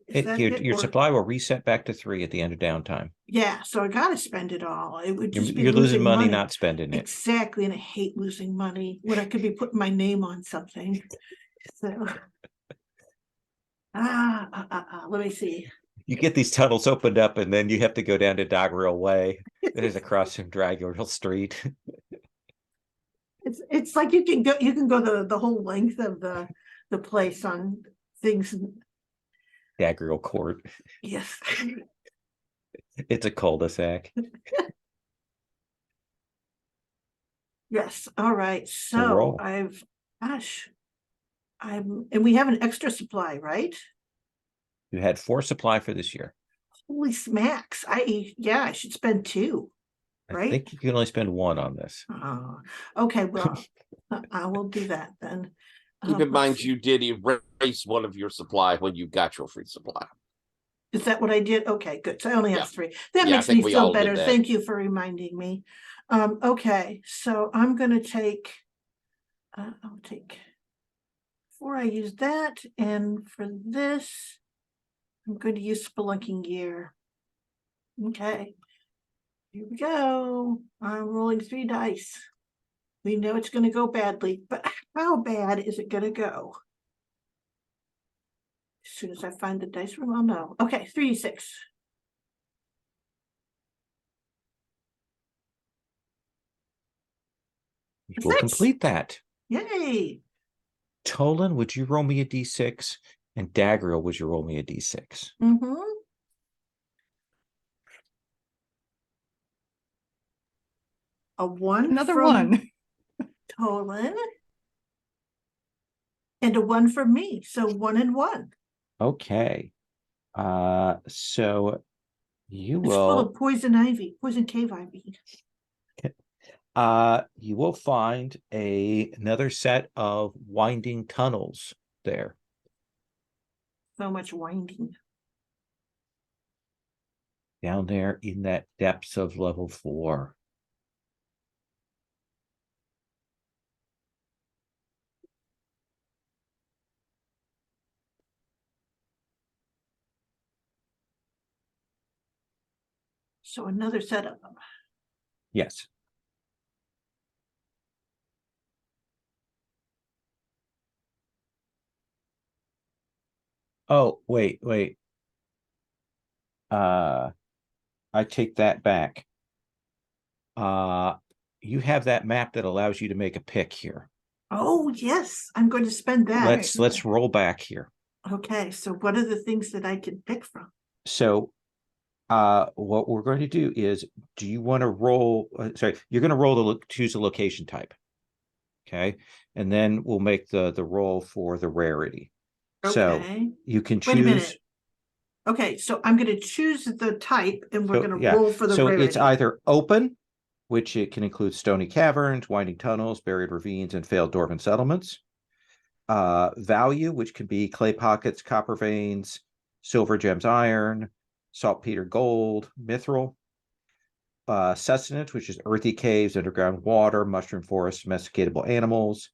Is that it? Your Or- supply will reset back to 3 at the end of downtime. Yeah, so I gotta spend it all. It would just be You're losing losing money, not spending it. Exactly, and I hate losing money when I could be putting my name on something. So, let me see. You get these tunnels opened up, and then you have to go down to Doggerel Way. That is across from Draggerel Street. It's like you can go the whole length of the place on things. Daggerel Court. Yes. It's a cul-de-sac. Yes, all right, so roll. and we have an extra supply, right? You had 4 supply for this year. Holy smacks, I should spend 2, I right? think you can only spend 1 on this. Oh, okay, well, I will do that then. Keep in Let's mind, see. you did erase one of your supply when you got your free supply. Is that what I did? Okay, good, so I only Yeah. have 3. That Yeah, I makes think me we feel all did better, that. thank you for reminding me. Okay, so I'm gonna take, I'll take, before I use that, and for this, I'm going to use spelunking gear. Okay, here we go. I'm rolling 3 dice. We know it's going to go badly, but how bad is it going to go? As soon as I find the dice room, I'll know. Okay, 3d6. You will 6. complete that. Yay! Tolan, would you roll me a d6? And Daggerel, would you roll me a d6? Mm-hmm. A 1. Another from one. Tolan. And a 1 from me. So 1 and 1. Okay. So you It's full will of poison ivy, poison cave ivy. you will find another set of winding tunnels there. So much winding. Down there in that depths of level 4. So another set of them. Yes. Oh, wait. I take that back. You have that map that allows you to make a pick here. Oh, yes, I'm going to spend that. Let's roll back here. Okay, so what are the things that I can pick from? So what we're going to do is, do you want to roll? Sorry, you're going to roll choose a location type. Okay, and then we'll make the roll for the rarity. So Okay. you can Wait a choose. minute. Okay, so I'm going to choose the type and we're going to roll for the So rarity. it's either open, which it can include stony caverns, winding tunnels, buried ravines, and failed dwarven settlements. Value, which can be clay pockets, copper veins, silver gems, iron, saltpeter, gold, mithril. Sustenance, which is earthy caves, underground water, mushroom forests, domesticatable animals.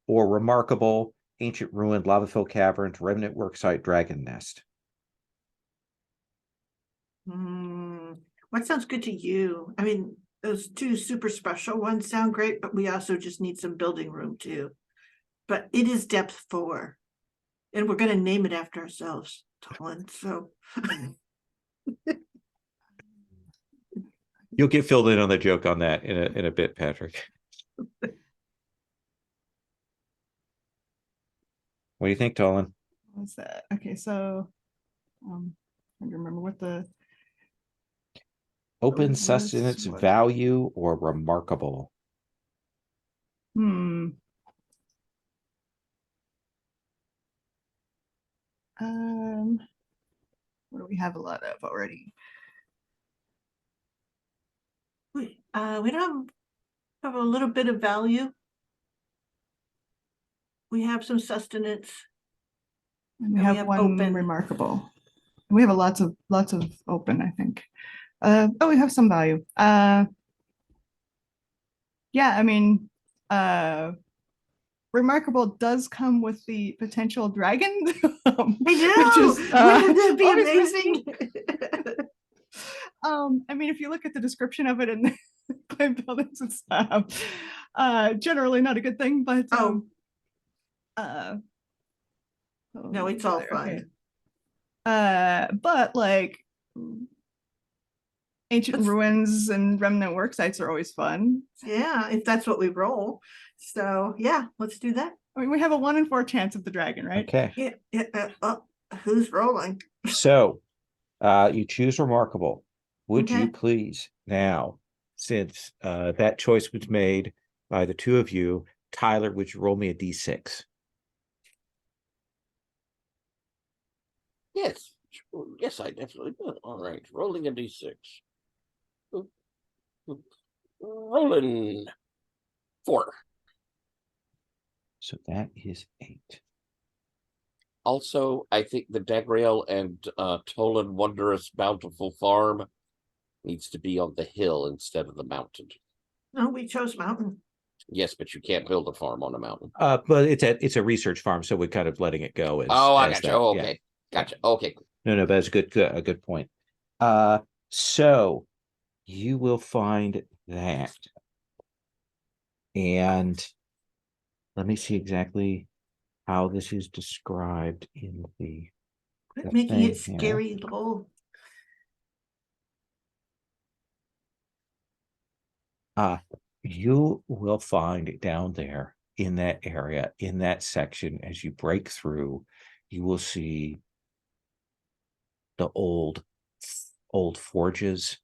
Or remarkable, ancient ruined lava-filled caverns, remnant worksite, dragon nest. What sounds good to you? I mean, those 2 super special ones sound great, but we also just need some building room too. But it is depth 4. And we're going to name it after ourselves, Tolan. So You'll get filled in on the joke on that in a bit, Patrick. What do you think, Tolan? What's that? Okay, so I don't remember what the Open, was sustenance, what? value, or remarkable? What do we have a lot of already? we don't have a little bit of value. We have some sustenance. And we And we have have one open. remarkable. We have lots of open, I think. Oh, we have some value. Yeah, I mean, Remarkable does come with the potential dragon, I which know, is wouldn't that be always amazing? risky. I mean, if you look at the description of it in the claim buildings, it's generally not a good thing, but Oh, uh, no, it's all okay. fine. But like ancient That's- ruins and remnant work sites are always fun. Yeah, if that's what we roll. So yeah, let's do that. I mean, we have a 1 in 4 chance of the dragon, right? Okay. Who's rolling? So you choose Remarkable. Would you Okay. please now, since that choice was made by the two of you, Tyler, would you roll me a d6? Yes, sure. Yes, I definitely will. All right, rolling a d6. Rolling 4. So that is 8. Also, I think the Dagrael and Tolan Wondrous Bountiful Farm needs to be on the hill instead of the mountain. No, we chose mountain. Yes, but you can't build a farm on a mountain. But it's a research farm, so we're kind of letting it go as. Oh, I as gotcha. that. Oh, Yeah. okay, gotcha. Okay. No, but that's a good point. So you will find that, and let me see exactly how this is described in the Quit making it thing here. scary, though. You will find down there in that area, in that section, as you break through, you will see the old forges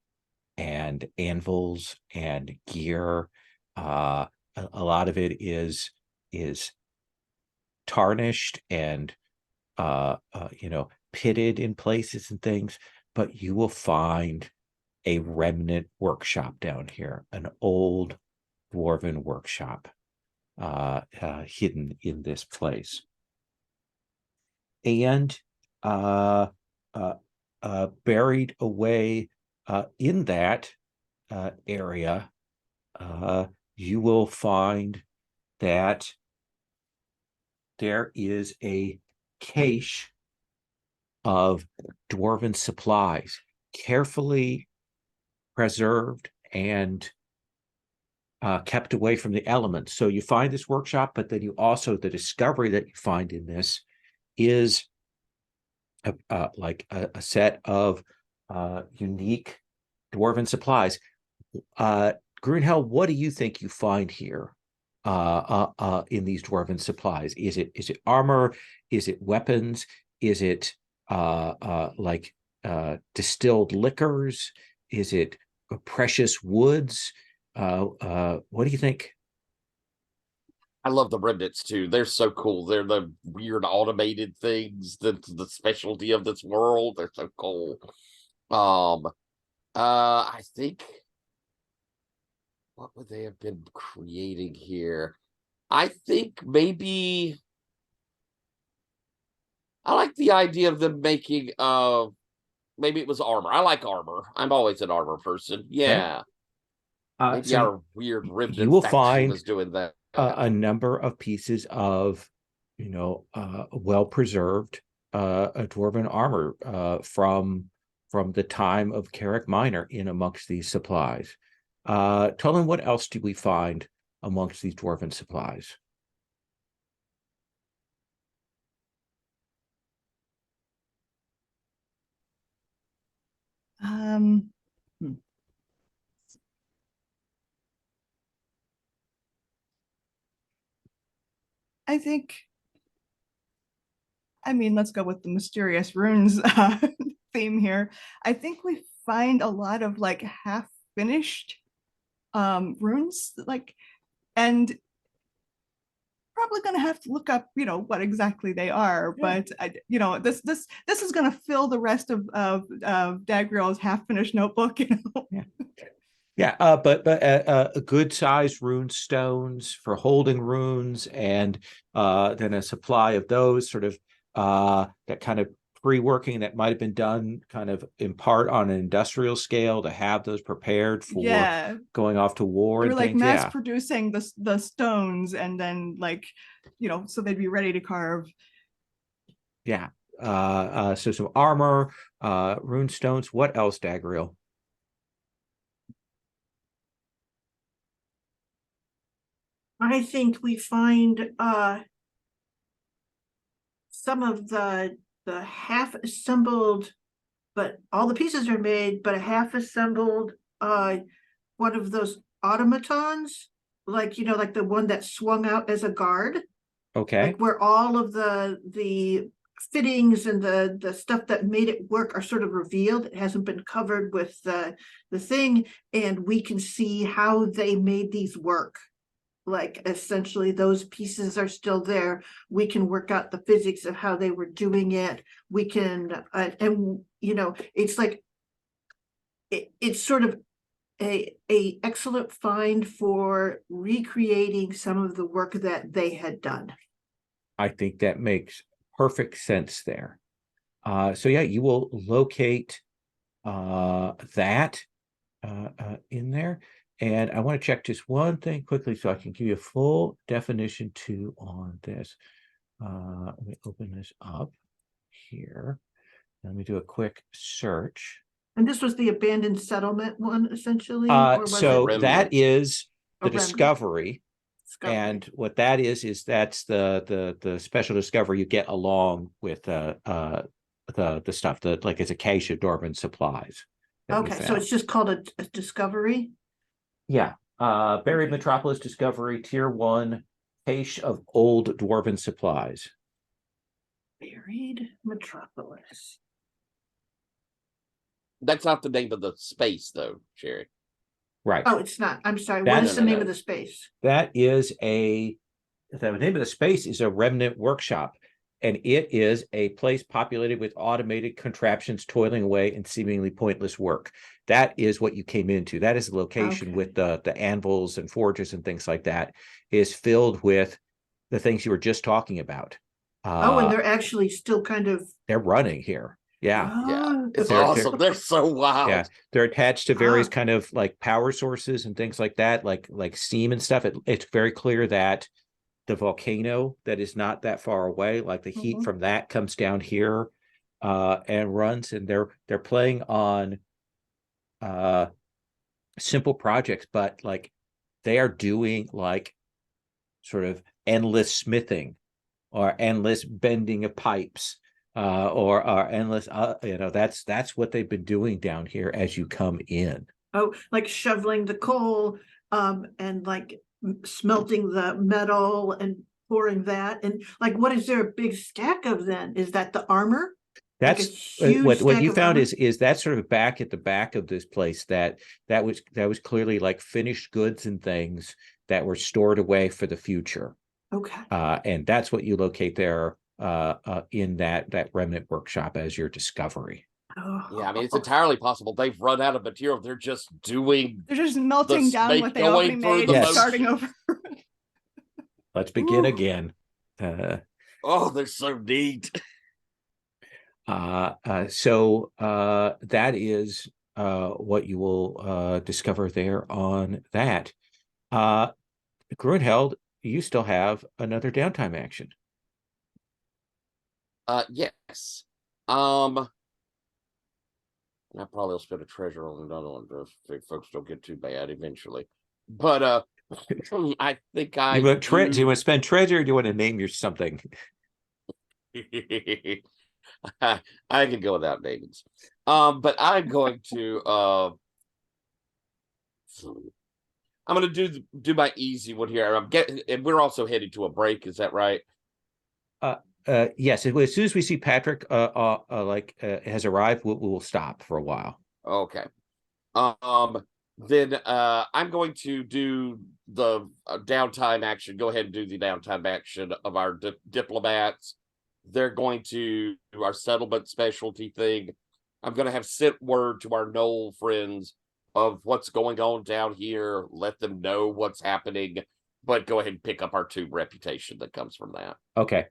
and anvils and gear. A lot of it is tarnished and pitted in places and things, but you will find a remnant workshop down here, an old dwarven workshop hidden in this place. And buried away in that area, you will find that there is a cache of dwarven supplies, carefully preserved and kept away from the elements. So you find this workshop, but then you also, the discovery that you find in this is like a set of unique dwarven supplies. Grunhell, what do you think you find here in these dwarven supplies? Is it armor? Is it weapons? Is it like distilled liquors? Is it precious woods? What do you think? I love the remnants too. They're so cool. They're the weird automated things that's the specialty of this world. They're so cool. I think what would they have been creating here? I think maybe I like the idea of them making maybe it was armor. I like armor. I'm always an armor person. Yeah. Maybe So our weird remnant you will faction find was doing that. a number of pieces of well preserved a dwarven armor from the time of Carrick Minor in amongst these supplies. Tolan, what else do we find amongst these dwarven supplies? I think, I mean, let's go with the mysterious runes theme here. I think we find a lot of like half finished runes, like, and probably going to have to look up, what exactly they are. Yeah. But this is going to fill the rest of Dagriel's half finished notebook. Yeah, but a good sized rune stones for holding runes, and then a supply of those sort of that kind of pre-working that might have been done kind of in part on an industrial scale to have those prepared for Yeah. going off to war They were and like things. mass Yeah. producing the stones and then like, so they'd be ready to carve. Yeah. So some armor, rune stones. What else, Dagriel? I think we find some of the half assembled, but all the pieces are made, but a half assembled one of those automatons, like like the one that swung out as a guard, Okay. like where all of the fittings and the stuff that made it work are sort of revealed. It hasn't been covered with the thing, and we can see how they made these work. Like essentially those pieces are still there. We can work out the physics of how they were doing it. We can and it's like it's sort of a excellent find for recreating some of the work that they had done. I think that makes perfect sense there. So yeah, you will locate that in there. And I want to check just one thing quickly so I can give you a full definition too on this. Let me open this up here. Let me do a quick search. And this was the abandoned settlement one, essentially? Or was So it that is a the remnant? discovery. Discovery. And what that is that's the special discovery you get along with the stuff that like it's acacia dwarven supplies. Okay, so it's just called a discovery. Yeah. Buried Okay. Metropolis discovery, tier 1, cache of old dwarven supplies. Buried Metropolis. That's not the name of the space, though, Sherry. Right. Oh, it's not. I'm sorry. What That's- is the name of the space? That is the name of the space is a remnant workshop, and it is a place populated with automated contraptions toiling away in seemingly pointless work. That is what you came into. That is the location Okay. with the anvils and forges and things like that is filled with the things you were just talking about. And they're actually still kind of. They're running here. Yeah. Yeah, Oh, it's They're- awesome. They're so wild. Yeah, they're attached to various Ah. kind of like power sources and things like that, like steam and stuff. It's very clear that the volcano that is not that far away, like the heat Mhm. from that comes down here and runs, and they're playing on simple projects, but like they are doing like sort of endless smithing or endless bending of pipes or endless that's what they've been doing down here as you come in. Oh, like shoveling the coal, and like smelting the metal and pouring that. And like, what is there a big stack of then? Is that the armor? Like a That's huge what stack you of found armor? is that sort of back at the back of this place that was clearly like finished goods and things that were stored away for the future. Okay. And that's what you locate there in that remnant workshop as your discovery. Oh. Yeah, I mean, it's entirely possible they've run out of material. They're just doing. They're just melting down what they going already through made the and Yes. starting over. Let's begin Ooh. again. Oh, they're so neat. So that is what you will discover there on that. Grunheld, you still have another downtime action. Yes. I probably will spend a treasure on another one if folks don't get too bad eventually. But I think I Do you want to spend treasure, or do you want to name your something? I can go without namings. But I'm going to I'm going to do my easy one here. And we're also heading to a break. Is that right? Yes. As soon as we see Patrick has arrived, we'll stop for a while. Okay. Then I'm going to do the downtime action. Go ahead and do the downtime action of our diplomats. They're going to do our settlement specialty thing. I'm going to have sent word to our Knoll friends of what's going on down here. Let them know what's happening, but go ahead and pick up our 2 reputation that comes from that. Okay.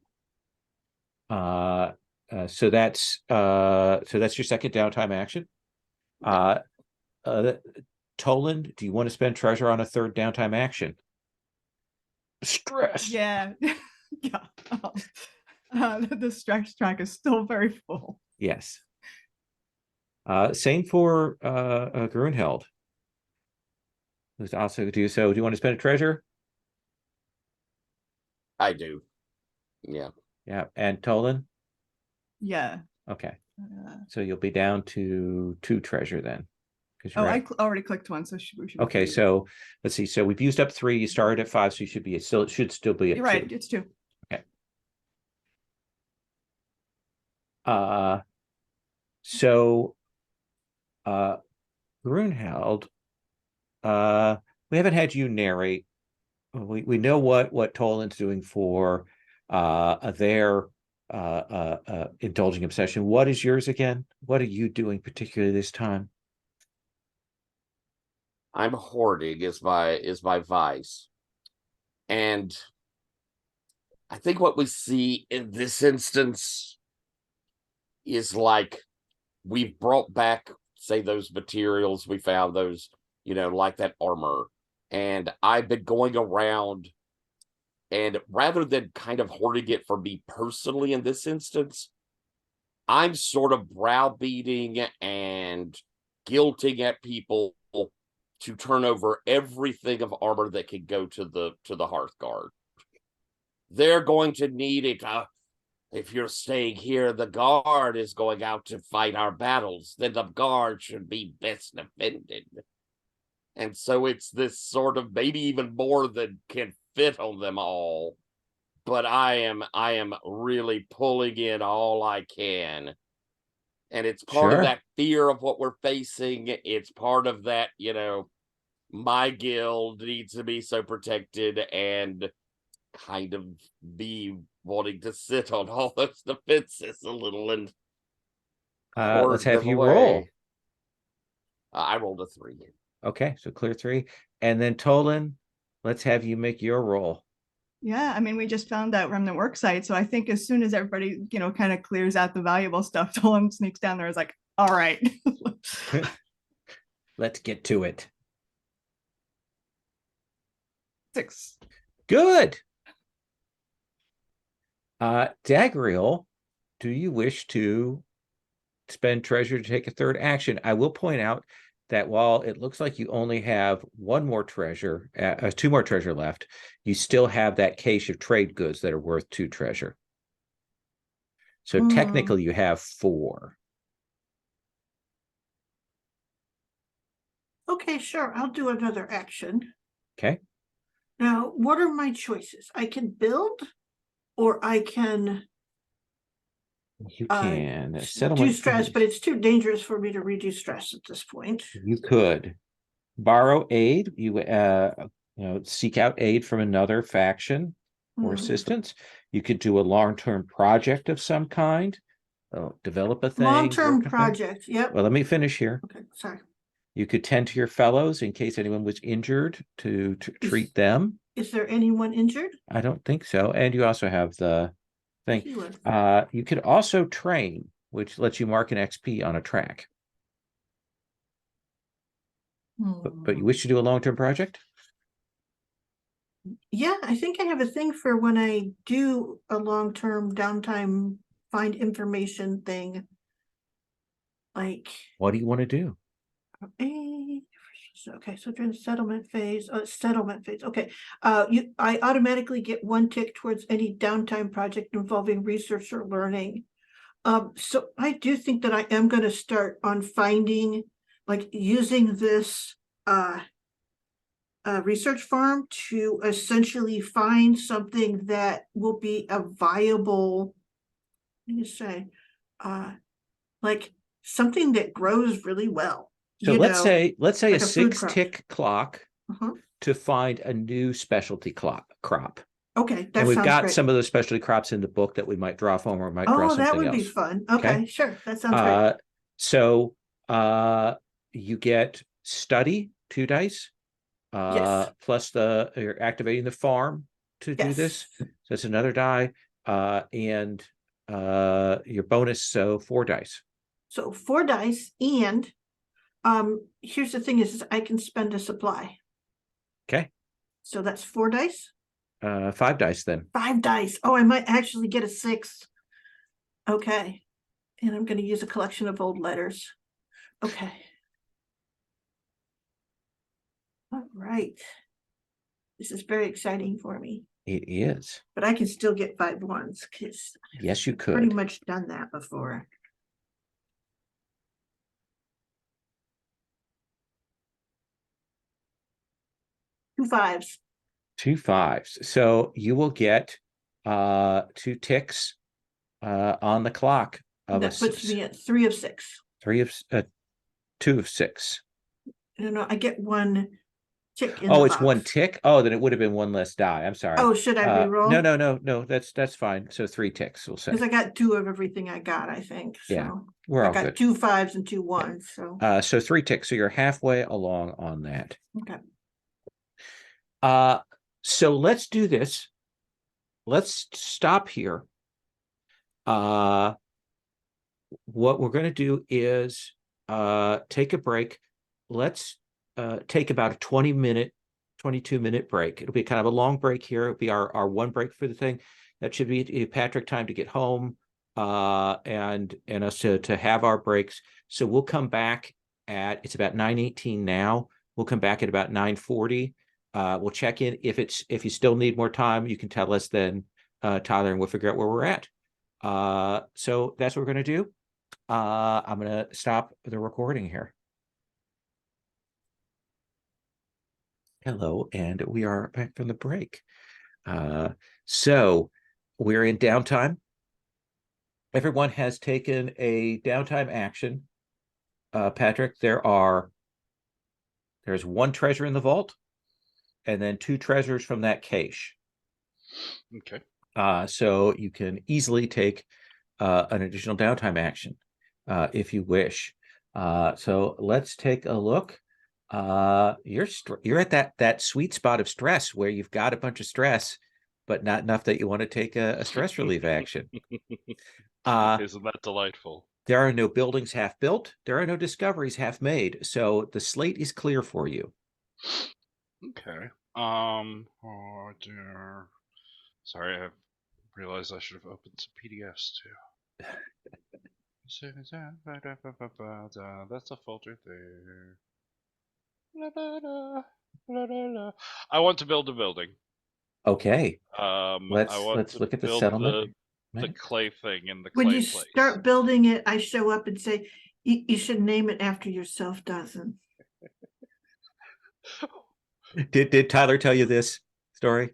So that's your second downtime action. Toland, do you want to spend treasure on a third downtime action? Stress. Yeah. Yeah. The stress track is still very full. Yes. Same for Grunheld. Who's also do so. Do you want to spend a treasure? I do. Yeah. Yeah. And Toland? Yeah. Okay. So you'll be down to 2 treasure then. Oh, I already clicked one, so we should be okay, three. so let's see. So we've used up 3. You started at 5, so you should be it should still be at You're right. 2. It's 2. Okay. So Grunheld, we haven't had you narrate. We know what Toland's doing for their indulging obsession. What is yours again? What are you doing particularly this time? I'm hoarding is my vice. And I think what we see in this instance is like we've brought back, say, those materials we found, those, like that armor. And I've been going around, and rather than kind of hoarding it for me personally in this instance, I'm sort of browbeating and guilting at people to turn over everything of armor that can go to the Hearthguard. They're going to need it. If you're staying here, the guard is going out to fight our battles. Then the guard should be best defended. And so it's this sort of maybe even more than can fit on them all. But I am really pulling in all I can. And it's part of that fear of what we're facing. It's part of that, my guild needs to be so protected, and kind of be wanting to sit on all those defenses a little and let's have you roll. I rolled a 3. Okay, so clear 3. And then Toland, let's have you make your roll. Yeah, I mean, we just found that remnant work site, so I think as soon as everybody, kind of clears out the valuable stuff, Toland sneaks down there, is like, all right. Let's get to it. 6. Good. Dagriel, do you wish to spend treasure to take a third action? I will point out that while it looks like you only have 1 more treasure, 2 more treasure left, you still have that cache of trade goods that are worth 2 treasure. So technically you have 4. Okay, sure. I'll do another action. Okay. Now, what are my choices? I can build, or I can You can do stress, but it's too dangerous for me to redo stress at this point. You could borrow aid. You seek out aid from another faction or assistance. You could do a long-term project of some kind. Develop a thing. Long-term project. Yep. Well, let me finish here. Okay, sorry. You could tend to your fellows in case anyone was injured to treat them. Is there anyone injured? I don't think so. And you also have the thing. You could also train, which lets you mark an XP on a track. But you wish to do a long-term project? Yeah, I think I have a thing for when I do a long-term downtime find information thing. Like, what do you want to do? Okay, so during the settlement phase. Okay. I automatically get 1 tick towards any downtime project involving research or learning. So I do think that I am going to start on finding, like, using this research farm to essentially find something that will be a viable, like something that grows really well. So let's say like a 6-tick clock to find a new specialty crop. Okay, and we've got some of those specialty crops in the book that we might draw from, or might draw something else. Oh, that would be fun. Okay, sure. That sounds great. So you get study 2 dice. Yes. Plus you're activating the farm to do this. So it's another die. And your bonus, so 4 dice. So 4 dice, and here's the thing is I can spend a supply. Okay. So that's 4 dice. 5 dice then. 5 dice. Oh, I might actually get a 6. Okay. And I'm going to use a collection of old letters. Okay. All right. This is very exciting for me. It is. But I can still get 5 ones because Yes, you I've pretty could. much done that before. Two 5s. 2 5s. So you will get 2 ticks on the clock of That puts me at 3 of 6. 2 of 6. No, I get 1 tick in Oh, the it's 1 box. tick. Oh, then it would have been 1 less die. I'm sorry. Oh, should I re-roll? No. That's fine. So 3 ticks, we'll say. Because I got 2 of everything I got, I think. So Yeah, we're I all got good. 2 5s and 2 1s. So So 3 ticks. So you're halfway along on that. okay. So let's do this. Let's stop here. What we're going to do is take a break. Let's take about a 22-minute break. It'll be kind of a long break here. It'll be our 1 break for the thing. That should be Patrick time to get home and us to have our breaks. So we'll come back it's about 9:18 now. We'll come back at about 9:40. We'll check in. If you still need more time, you can tell us then, Tyler, and we'll figure out where we're at. So that's what we're going to do. I'm going to stop the recording here. Hello, and we are back from the break. So we're in downtime. Everyone has taken a downtime action. Patrick, there's 1 treasure in the vault, and then 2 treasures from that cache. Okay. So you can easily take an additional downtime action if you wish. So let's take a look. You're at that sweet spot of stress where you've got a bunch of stress, but not enough that you want to take a stress relief action. Isn't that delightful? There are no buildings half built. There are no discoveries half made. So the slate is clear for you. Okay. Oh dear. Sorry, I realized I should have opened some PDFs too. That's a folder there. I want to build a building. Okay. I Let's want to look at the build settlement. the clay thing in the When clay you place. start building it, I show up and say, you should name it after yourself, Dawson. Did Tyler tell you this story?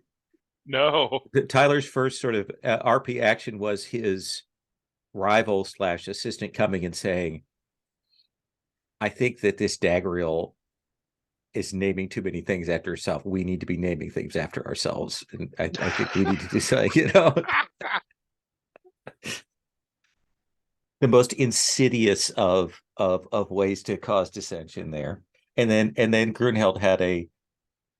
No. Tyler's first sort of RP action was his rival / assistant coming and saying, I think that this Dagriel is naming too many things after herself. We need to be naming things after ourselves. And I think we need to do something, the most insidious of ways to cause dissension there. And then Grunheld had a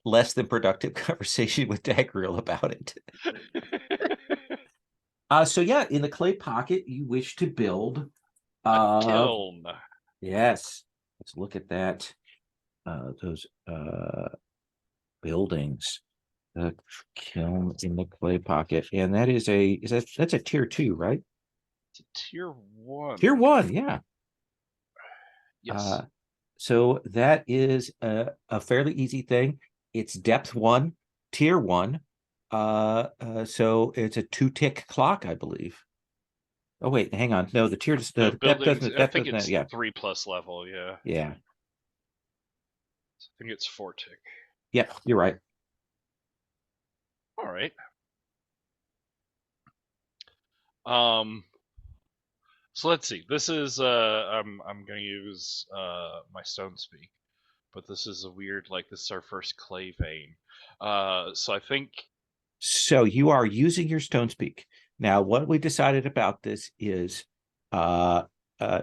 less than productive conversation with Dagriel about it. So yeah, in the clay pocket, you wish to build a kiln. Yes. Let's look at that. Those buildings. The kiln in the clay pocket. And that is that's a tier 2, right? It's a tier 1. Tier 1, yeah. Yes. So that is a fairly easy thing. It's depth 1, tier 1. So it's a 2-tick clock, I believe. Oh wait, hang on. No, the tier the depth doesn't. I think it's yeah. 3+ level. Yeah. Yeah. I think it's 4 tick. Yep, you're right. All right. So let's see. This is I'm gonna use my stone speak, but this is a weird, like, this is our first clay vein. So I think. So you are using your stone speak. Now, what we decided about this is it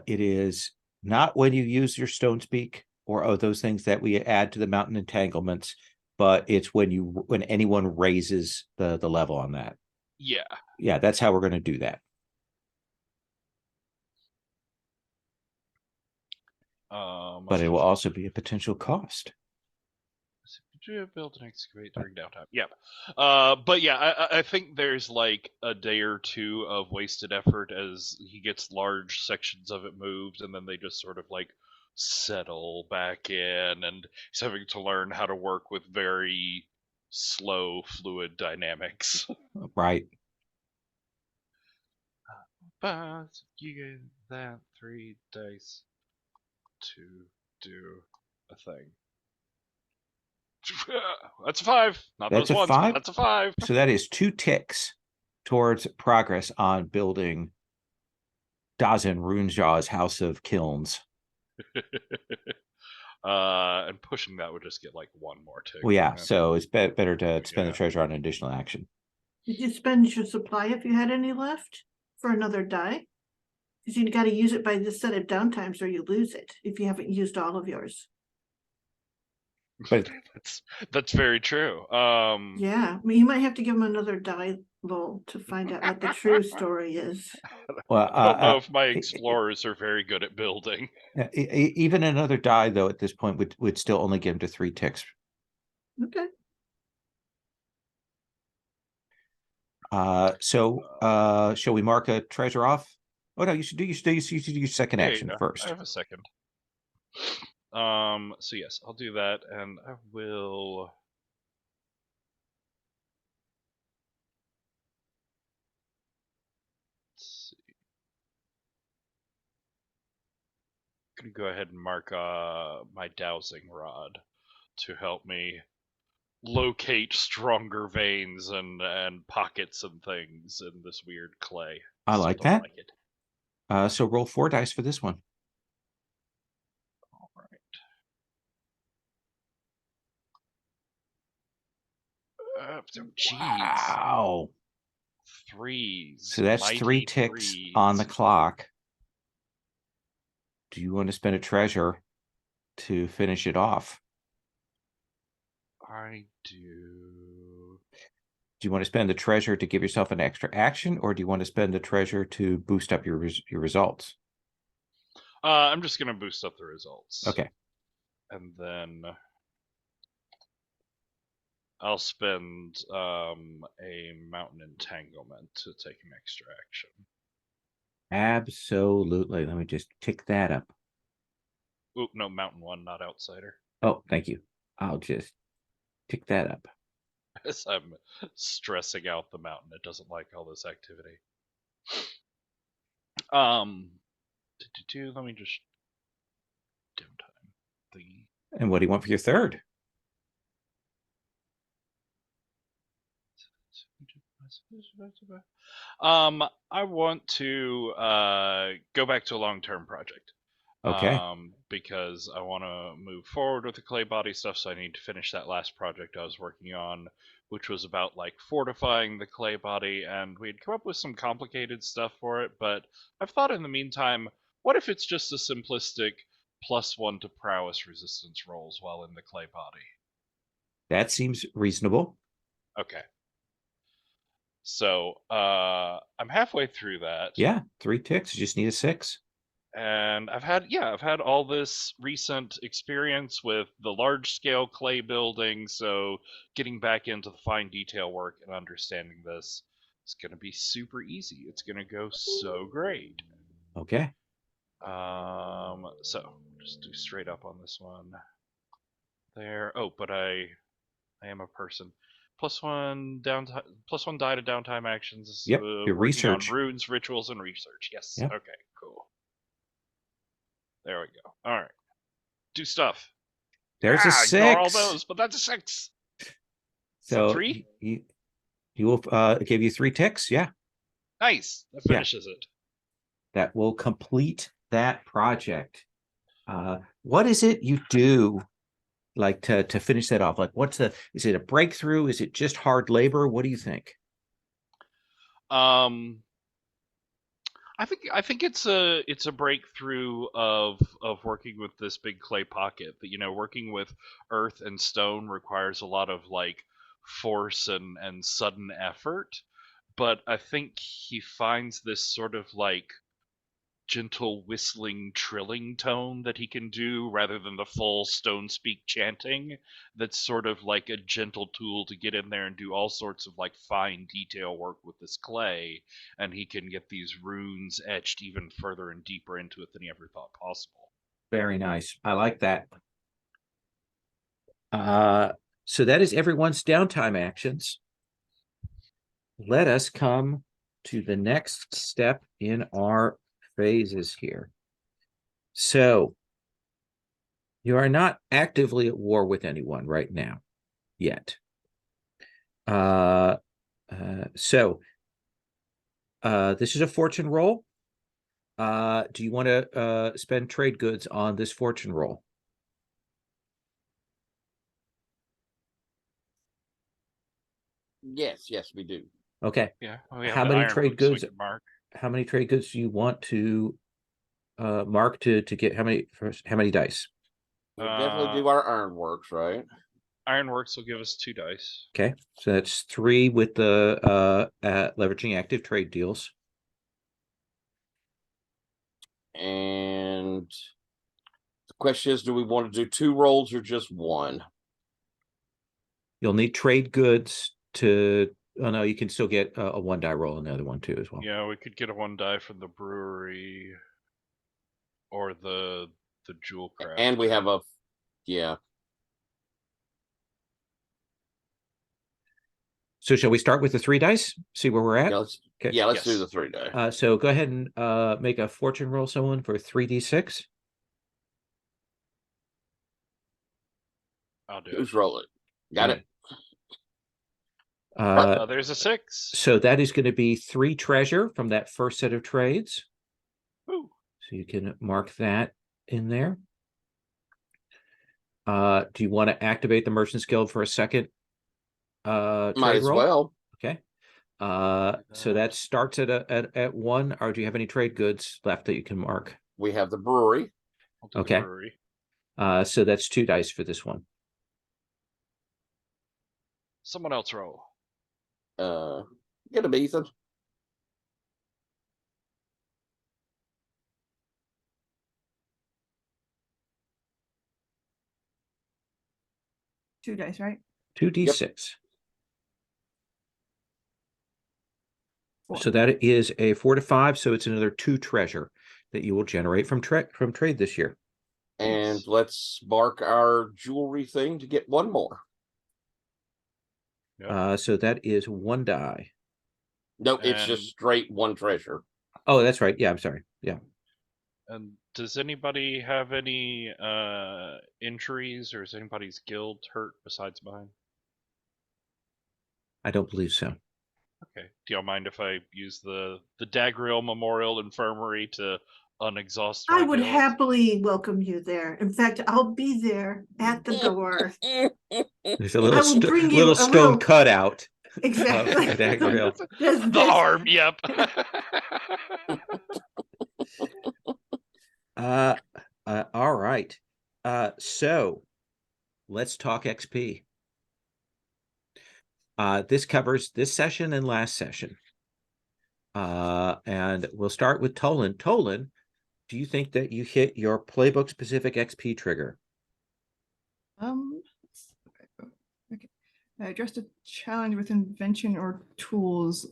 is not when you use your stone speak or those things that we add to the mountain entanglements, but it's when anyone raises the level on that. Yeah. Yeah, that's how we're going to do that. But it will also be a potential cost. Build and excavate during downtime. Yeah. But yeah, I think there's like a day or two of wasted effort as he gets large sections of it moved, and then they just sort of like settle back in, and he's having to learn how to work with very slow fluid dynamics. Right. But you get that 3 dice to do a thing. That's a 5. Not That's those a ones, but 5. that's a 5. So that is 2 ticks towards progress on building Dazin Runejaw's House of Kilns. And pushing that would just get like 1 more tick. Well, yeah. Yeah. So it's better to spend Yeah. the treasure on an additional action. Did you spend your supply if you had any left for another die? Because you got to use it by this set of downtimes or you lose it if you haven't used all of yours. But that's very true. Yeah, I mean, you might have to give him another die roll to find out what the true story is. well, I don't know if my explorers are very good at building. Even another die, though, at this point would still only give him to 3 ticks. Okay. So shall we mark a treasure off? Oh no, you should do your second action first. I have a second. So yes, I'll do that, and I will. Let's see. I'm gonna go ahead and mark my dowsing rod to help me locate stronger veins and pockets and things in this weird clay. I Still like don't that. Like it. So roll 4 dice for this one. All right. Jeez. Wow. 3s. So that's 3 ticks on the clock. Do you want to spend a treasure to finish it off? I do. Do you want to spend the treasure to give yourself an extra action, or do you want to spend the treasure to boost up your results? I'm just gonna boost up the results. Okay. And then I'll spend a mountain entanglement to take an extra action. Absolutely. Let me just tick that up. Oop, no, mountain 1, not outsider. Oh, thank you. I'll just tick that up. As I'm stressing out the mountain, it doesn't like all this activity. Let me just downtime the. And what do you want for your third? I want to go back to a long-term project. Okay. Because I want to move forward with the clay body stuff, so I need to finish that last project I was working on, which was about like fortifying the clay body, and we'd come up with some complicated stuff for it, but I've thought in the meantime, what if it's just a simplistic +1 to prowess resistance rolls while in the clay body? That seems reasonable. Okay. So I'm halfway through that. Yeah, 3 ticks. You just need a 6. And I've had all this recent experience with the large scale clay building, so getting back into the fine detail work and understanding this is going to be super easy. It's going to go so great. Okay. So just do straight up on this one. There. Oh, but I am a person. +1 downtime, +1 die to downtime actions. Yep, your working research. on runes, rituals, and research. Yes. Yep. Okay. Cool. There we go. All right. Do stuff. There's a 6. Ignore all those, but that's a 6. So 3? You will give you 3 ticks. Yeah. Nice. That finishes it. That will complete that project. What is it you do like to finish that off? Like is it a breakthrough? Is it just hard labor? What do you think? I think it's a breakthrough of working with this big clay pocket. That working with earth and stone requires a lot of like force and sudden effort. But I think he finds this sort of like gentle whistling trilling tone that he can do rather than the full stone speak chanting. That's sort of like a gentle tool to get in there and do all sorts of like fine detail work with this clay, and he can get these runes etched even further and deeper into it than he ever thought possible. Very nice. I like that. So that is everyone's downtime actions. Let us come to the next step in our phases here. So you are not actively at war with anyone right now yet. So this is a fortune roll. Do you want to spend trade goods on this fortune roll? Yes, we do. Okay. Yeah, we have How the many iron trade hooks we goods? can mark. How many trade goods do you want to mark to get how many dice? We'll definitely do our ironworks, right? Ironworks will give us 2 dice. Okay, so that's 3 with the leveraging active trade deals. And the question is, do we want to do 2 rolls or just 1? You'll need trade goods to. Oh no, you can still get a 1 die roll, another one too as well. Yeah, we could get a 1 die from the brewery or the jewel craft. And we have a, yeah. So shall we start with the 3 dice? See where we're at? Yeah, let's Okay. do Yes. the 3 die. So go ahead and make a fortune roll, someone, for 3d6. I'll do Who's it. rolling? Got it. There's a 6. So that is going to be 3 treasure from that first set of trades. Ooh. So you can mark that in there. Do you want to activate the Merchant's Guild for a second Might trade as roll? well. Okay. So that starts at 1, or do you have any trade goods left that you can mark? We have the brewery. I'll do Okay. the brewery. So that's 2 dice for this one. Someone else roll. Get him, Ethan. Two dice, right? 2d6. Four. So that is a 4 to 5. So it's another 2 treasure that you will generate from trade this year. And let's mark our jewelry thing to get 1 more. Yep. So that is 1 die. Nope, it's And- just straight 1 treasure. Oh, that's right. Yeah, I'm sorry. Yeah. And does anybody have any injuries, or is anybody's guild hurt besides mine? I don't believe so. Okay. Do y'all mind if I use the Dagriel Memorial Infirmary to unexhaust my I would guild? happily welcome you there. In fact, I'll be there at the door. There's a I little will bring you little a stone little- cutout. Exactly. Of Dagriel. The arm, yep. All right. So let's talk XP. This covers this session and last session. And we'll start with Tolan. Tolan, do you think that you hit your playbook specific XP trigger? Okay. Addressed a challenge with invention or tools.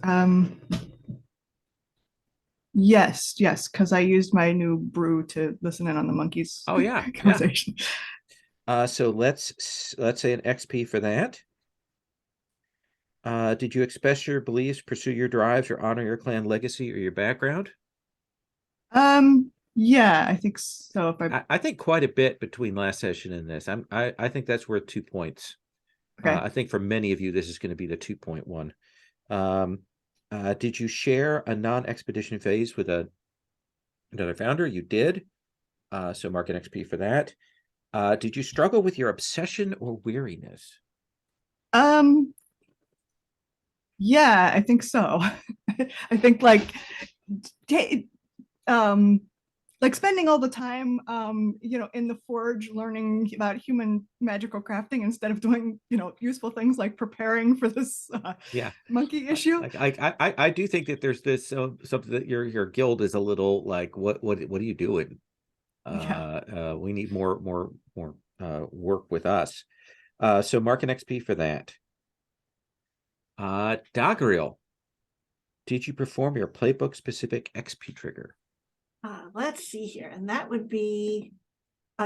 Yes, because I used my new brew to listen in on the monkeys. Oh, yeah, conversation. So let's say an XP for that. Did you express your beliefs, pursue your drives, or honor your clan legacy or your background? Yeah, I think so. If I think quite a bit between last session and this. I think that's worth 2 points. Okay. I think for many of you, this is going to be the 2.1. Did you share a non-expedition phase with another founder? You did. So mark an XP for that. Did you struggle with your obsession or weariness? Yeah, I think so. I think like like spending all the time, in the forge learning about human magical crafting instead of doing, useful things like preparing for this Yeah. monkey issue. I do think that there's this something that your guild is a little like, what are you doing? We need more work with us. So mark an XP for that. Dogriel, did you perform your playbook specific XP trigger? Let's see here, and that would be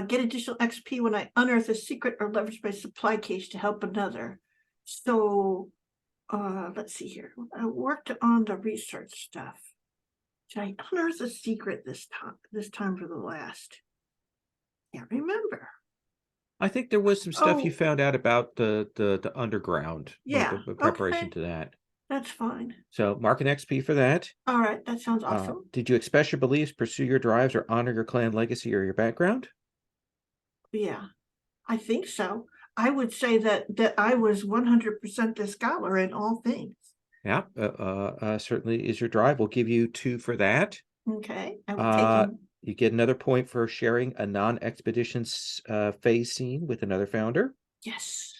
get additional XP when I unearth a secret or leverage my supply case to help another. So let's see here. I worked on the research stuff. Did I unearth a secret this time for the last? Can't remember. I think there was some stuff you Oh. found out about the underground. Yeah, the preparation okay. to that. That's fine. So mark an XP for that. All right, that sounds awesome. Did you express your beliefs, pursue your drives, or honor your clan legacy or your background? Yeah, I think so. I would say that I was 100% a scholar in all things. Yeah, certainly is your drive. We'll give you 2 for that. Okay, I will take him. You get another point for sharing a non-expedition phase scene with another founder. Yes.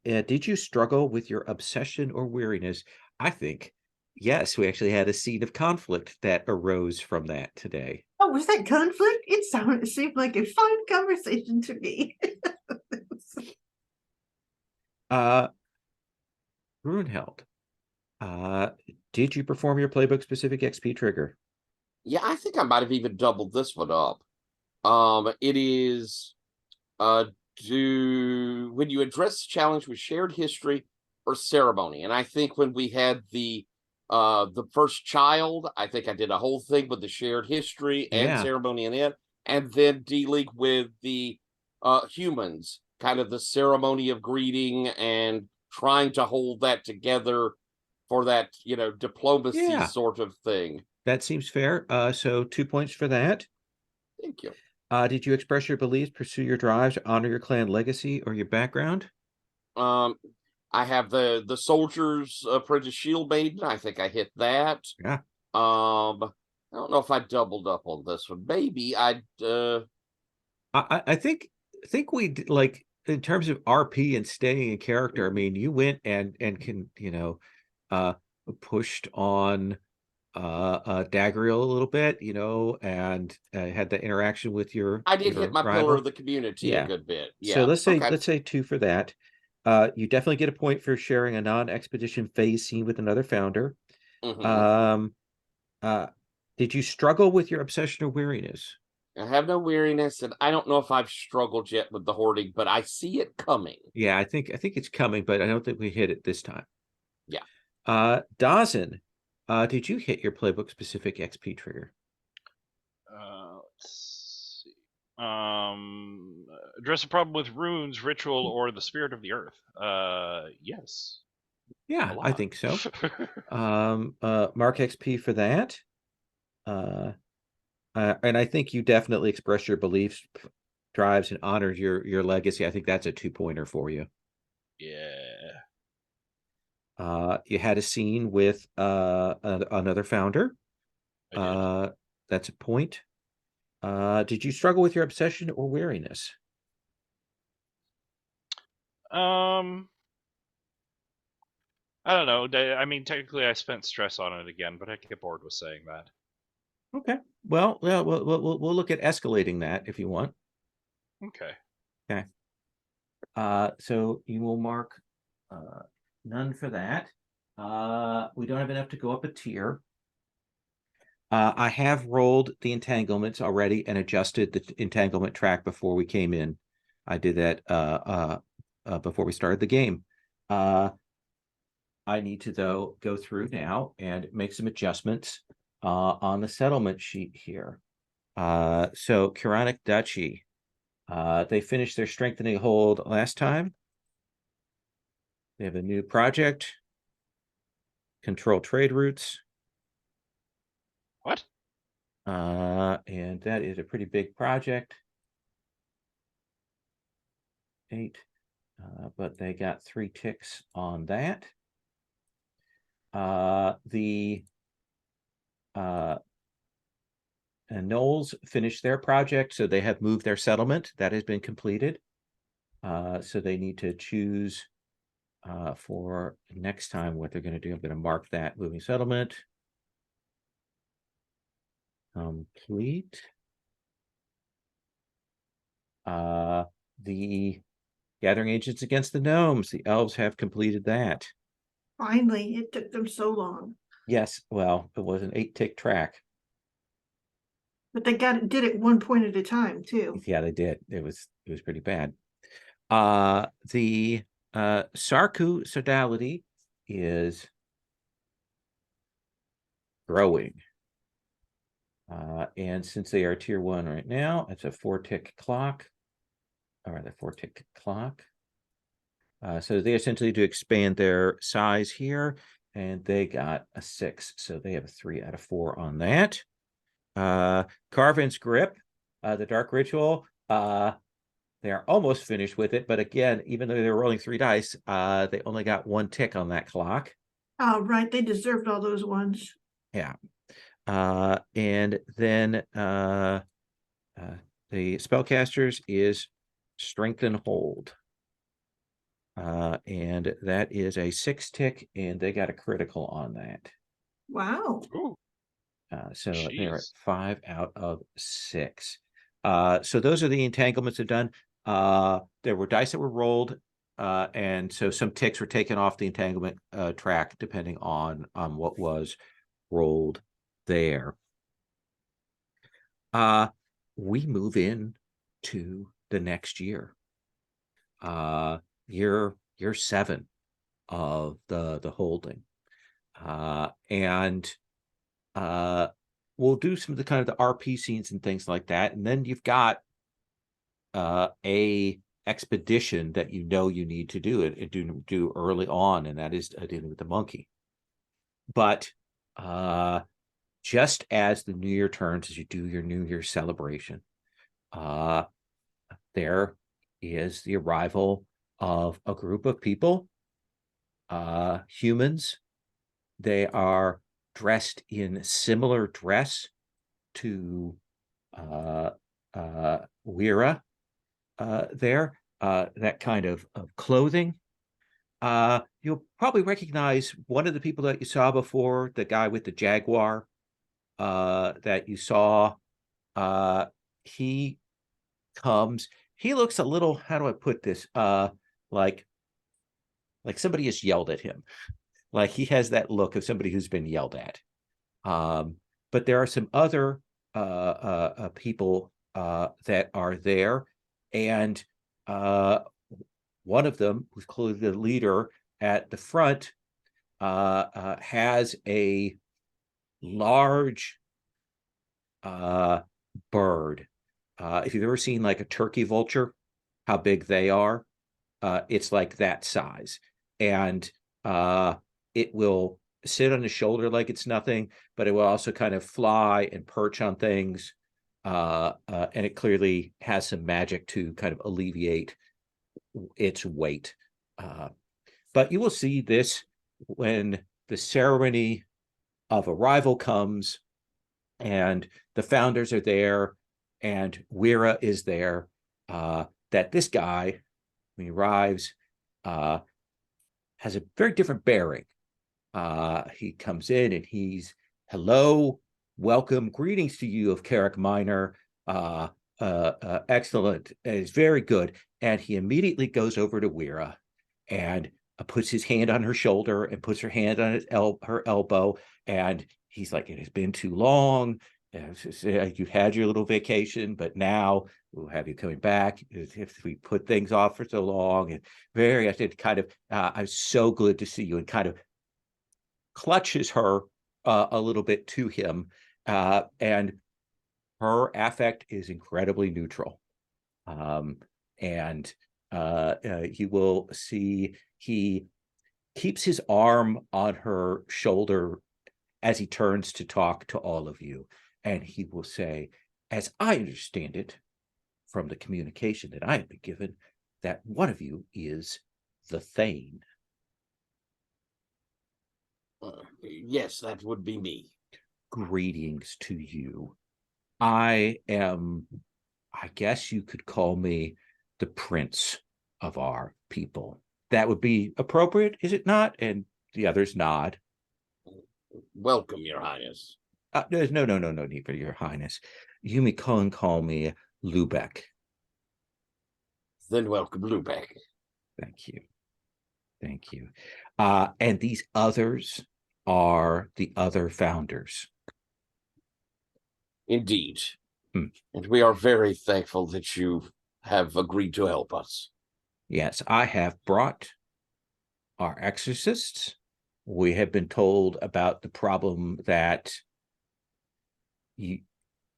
Did you struggle with your obsession or weariness? I think, yes, we actually had a scene of conflict that arose from that today. Oh, was that conflict? It seemed like a fine conversation to me. Brunheld, did you perform your playbook specific XP trigger? Yeah, I think I might have even doubled this one up. It is when you address the challenge with shared history or ceremony. And I think when we had the first child, I think I did a whole thing with the shared history and ceremony in it, and then dealing with the humans, kind of the ceremony of greeting and trying to hold that together for that, diplomacy sort of thing. That seems fair. So 2 points for that. Thank you. Did you express your beliefs, pursue your drives, honor your clan legacy or your background? I have the soldier's apprentice shield maiden. I think I hit that. Yeah. I don't know if I doubled up on this one. Maybe I think we like in terms of RP and staying in character. I mean, you went and can pushed on Dagriel a little bit, and had the interaction with your I did your hit my rival. pillar of the community a good bit. Yeah. So let's say 2 for that. You definitely get a point for sharing a non-expedition phase scene with another founder. Did you struggle with your obsession or weariness? I have no weariness, and I don't know if I've struggled yet with the hoarding, but I see it coming. Yeah, I think it's coming, but I don't think we hit it this time. Yeah. Dawson, did you hit your playbook specific XP trigger? Let's see. Address a problem with runes, ritual, or the spirit of the earth. Yes. Yeah, I think so. Mark XP for that. And I think you definitely express your beliefs, drives, and honors your legacy. I think that's a 2-pointer for you. Yeah. You had a scene with another founder. That's a point. Did you struggle with your obsession or weariness? I don't know. I mean, technically, I spent stress on it again, but I get bored with saying that. Okay. Well, we'll look at escalating that if you want. Okay. Okay. So you will mark none for that. We don't have enough to go up a tier. I have rolled the entanglements already and adjusted the entanglement track before we came in. I did that before we started the game. I need to, though, go through now and make some adjustments on the settlement sheet here. So Quranic Duchy, they finished their strengthening hold last time. They have a new project. Control trade routes. What? And that is a pretty big project. 8. But they got 3 ticks on that. The Knowles finished their project, so they have moved their settlement. That has been completed. So they need to choose for next time what they're going to do. I'm going to mark that moving settlement complete. The gathering agents against the gnomes. The elves have completed that. Finally, it took them so long, Yes, well, it was an 8-tick track. but they did it one point at a time too. Yeah, they did. It was pretty bad. The Sarku sodality is growing. And since they are tier 1 right now, it's a 4-tick clock. Or the 4-tick clock. So they essentially do expand their size here, and they got a 6. So they have a 3 out of 4 on that. Carvin's Grip, the Dark Ritual, they are almost finished with it, but again, even though they were rolling 3 dice, they only got 1 tick on that clock. Oh, right, they deserved all those ones. Yeah. And then the spellcasters is Strengthen Hold. And that is a 6-tick, and they got a critical on that. Wow. Ooh, So they're at jeez. 5 out of 6. So those are the entanglements are done. There were dice that were rolled, and so some ticks were taken off the entanglement track depending on what was rolled there. We move in to the next year. Year 7 of the holding. And we'll do some of the kind of the RP scenes and things like that. And then you've got a expedition that you need to do it do early on, and that is dealing with the monkey. But just as the new year turns, as you do your New Year's celebration, there is the arrival of a group of people, humans. They are dressed in similar dress to Wira there, that kind of clothing. You'll probably recognize one of the people that you saw before, the guy with the jaguar that you saw. He comes. He looks a little, how do I put this? Like somebody has yelled at him. Like he has that look of somebody who's been yelled at. But there are some other people that are there, and one of them, who's clearly the leader at the front, has a large bird. If you've ever seen like a turkey vulture, how big they are, it's like that size. And it will sit on his shoulder like it's nothing, but it will also kind of fly and perch on things. And it clearly has some magic to kind of alleviate its weight. But you will see this when the ceremony of arrival comes and the founders are there and Wira is there, that this guy, when he arrives, has a very different bearing. He comes in and he's, hello, welcome, greetings to you of Carrick Minor. Excellent. It's very good. And he immediately goes over to Wira and puts his hand on her shoulder and puts her hand on her elbow. And he's like, it has been too long. You had your little vacation, but now we'll have you coming back. If we put things off for so long, and I said, kind of, I'm so good to see you, and kind of clutches her a little bit to him, and her affect is incredibly neutral. And you will see he keeps his arm on her shoulder as he turns to talk to all of you. And he will say, as I understand it from the communication that I have been given, that one of you is the Thane. Yes, that would be me. Greetings to you. I guess you could call me the prince of our people. That would be appropriate, is it not? And the others nod. Welcome, Your Highness. There's no need for Your Highness. You may call me Lubeck. Then welcome, Lubeck. Thank you. Thank you. And these others are the other founders. Indeed. Hmm. And we are very thankful that you have agreed to help us. Yes, I have brought our exorcists. We have been told about the problem that you,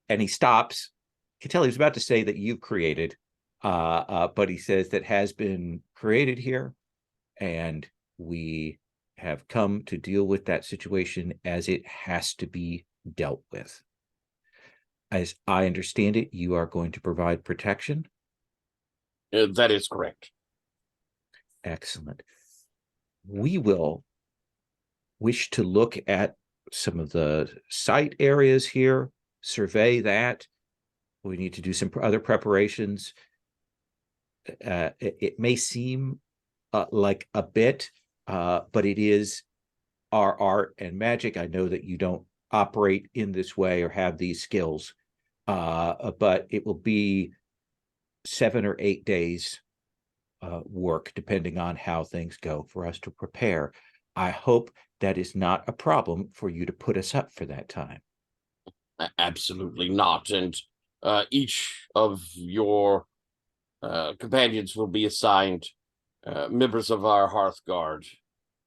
and he stops. You can tell he was about to say that you've created, but he says that has been created here, and we have come to deal with that situation as it has to be dealt with. As I understand it, you are going to provide protection. That is correct. Excellent. We will wish to look at some of the site areas here, survey that. We need to do some other preparations. It may seem like a bit, but it is our art and magic. I know that you don't operate in this way or have these skills, but it will be 7 or 8 days work, depending on how things go, for us to prepare. I hope that is not a problem for you to put us up for that time. Absolutely not. And each of your companions will be assigned members of our Hearth Guard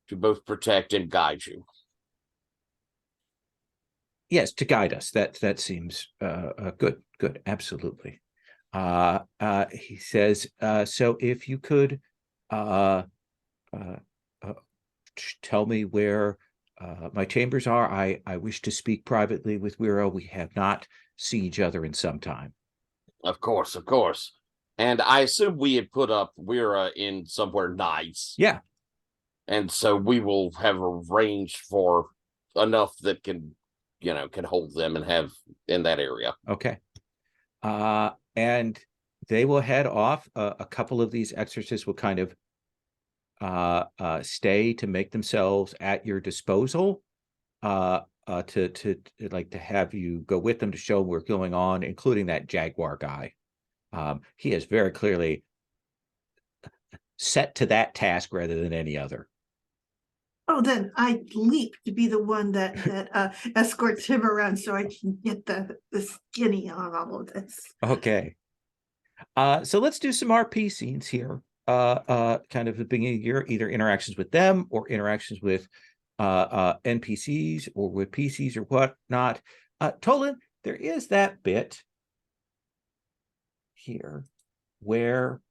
to both protect and guide you. Yes, to guide us. That seems good. Good, absolutely. He says, so if you could tell me where my chambers are. I wish to speak privately with Wiro. We have not seen each other in some time. Of course, of course. And I assume we had put up Wira in somewhere nice. Yeah. And so we will have arranged for enough that can hold them and have in that area. Okay. And they will head off. A couple of these exorcists will kind of stay to make themselves at your disposal, to have you go with them to show what's going on, including that Jaguar guy. He is very clearly set to that task rather than any other. Oh, then I leap to be the one that escorts him around so I can get the skinny on all of this. Okay. So let's do some RP scenes here. Kind of the beginning of the year, either interactions with them or interactions with NPCs or with PCs or whatnot. Tolan, there is that bit here where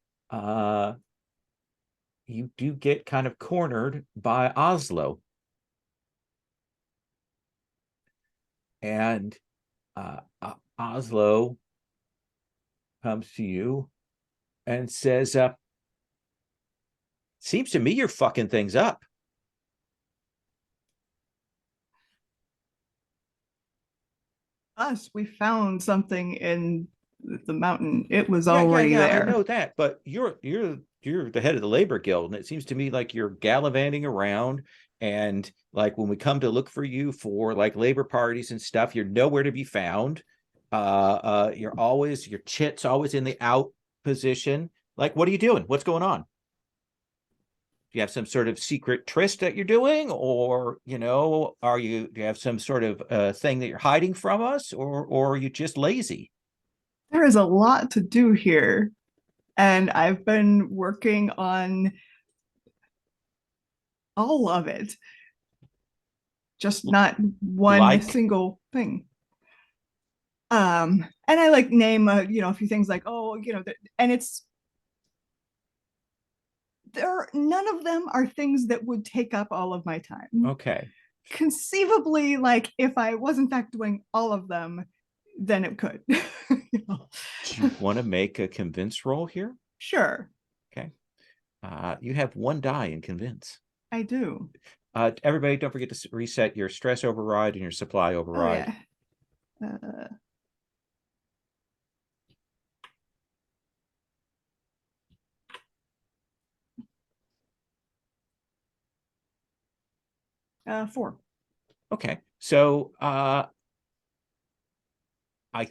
you do get kind of cornered by Oslo. And Oslo comes to you and says, seems to me you're fucking things up. We found something in the mountain. It was already there. I know that, but you're the head of the labor guild, and it seems to me like you're gallivanting around, and like when we come to look for you for like labor parties and stuff, you're nowhere to be found. Your chit's always in the out position. Like, what are you doing? What's going on? Do you have some sort of secret tryst that you're doing, or do you have some sort of thing that you're hiding from us, or are you just lazy? There is a lot to do here, and I've been working on all of it, just not one single thing. And I name a few things like, and it's none of them are things that would take up all of my time. Okay. Conceivably, if I was in fact doing all of them, then it could. Do you want to make a convince roll here? Sure. Okay. You have 1 die in convince. I do. Everybody, don't forget to reset your stress override and your supply override. Oh, yeah. 4. Okay, so I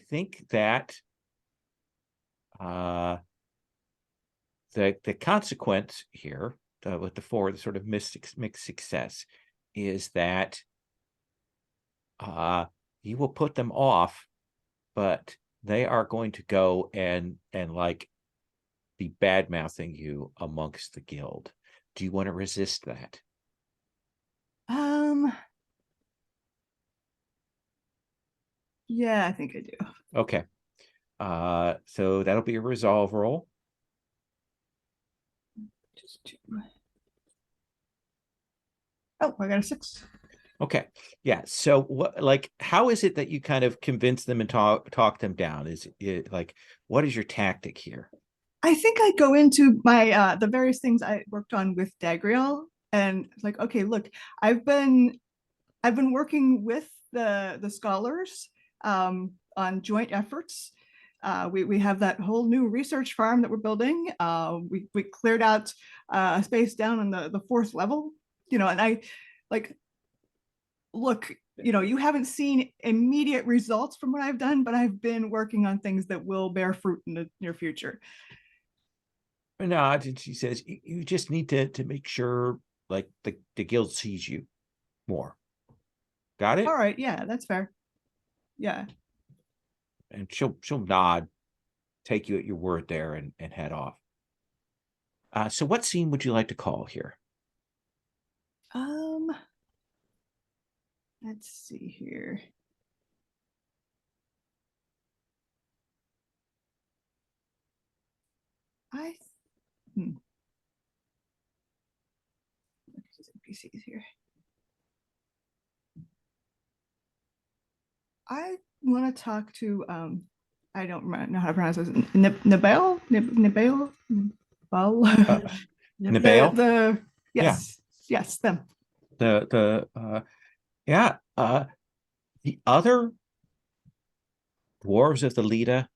think that the consequence here with the 4, the sort of mixed success, is that you will put them off, but they are going to go and like be bad mouthing you amongst the guild. Do you want to resist that? Yeah, I think I do. Okay. So that'll be a resolve roll. Just 2. Oh, I got a 6. Okay. Yeah. So what, like, how is it that you kind of convince them and talk them down? Is it like, what is your tactic here? I think I go into my the various things I worked on with Dagriel, and it's like, okay, look, I've been working with the scholars on joint efforts. We have that whole new research farm that we're building. We cleared out a space down on the 4th level, and I like, look, you haven't seen immediate results from what I've done, but I've been working on things that will bear fruit in the near future. No, and she says you just need to make sure like the guild sees you more. Got it? All right, yeah, that's fair. Yeah. And she'll nod, take you at your word there, and head off. So what scene would you like to call here? Let's see here. NPCs here. I want to talk to I don't know how to pronounce this. Nibale? Nibale? Nibale? The yes, yes, them. The other dwarves of the Leda,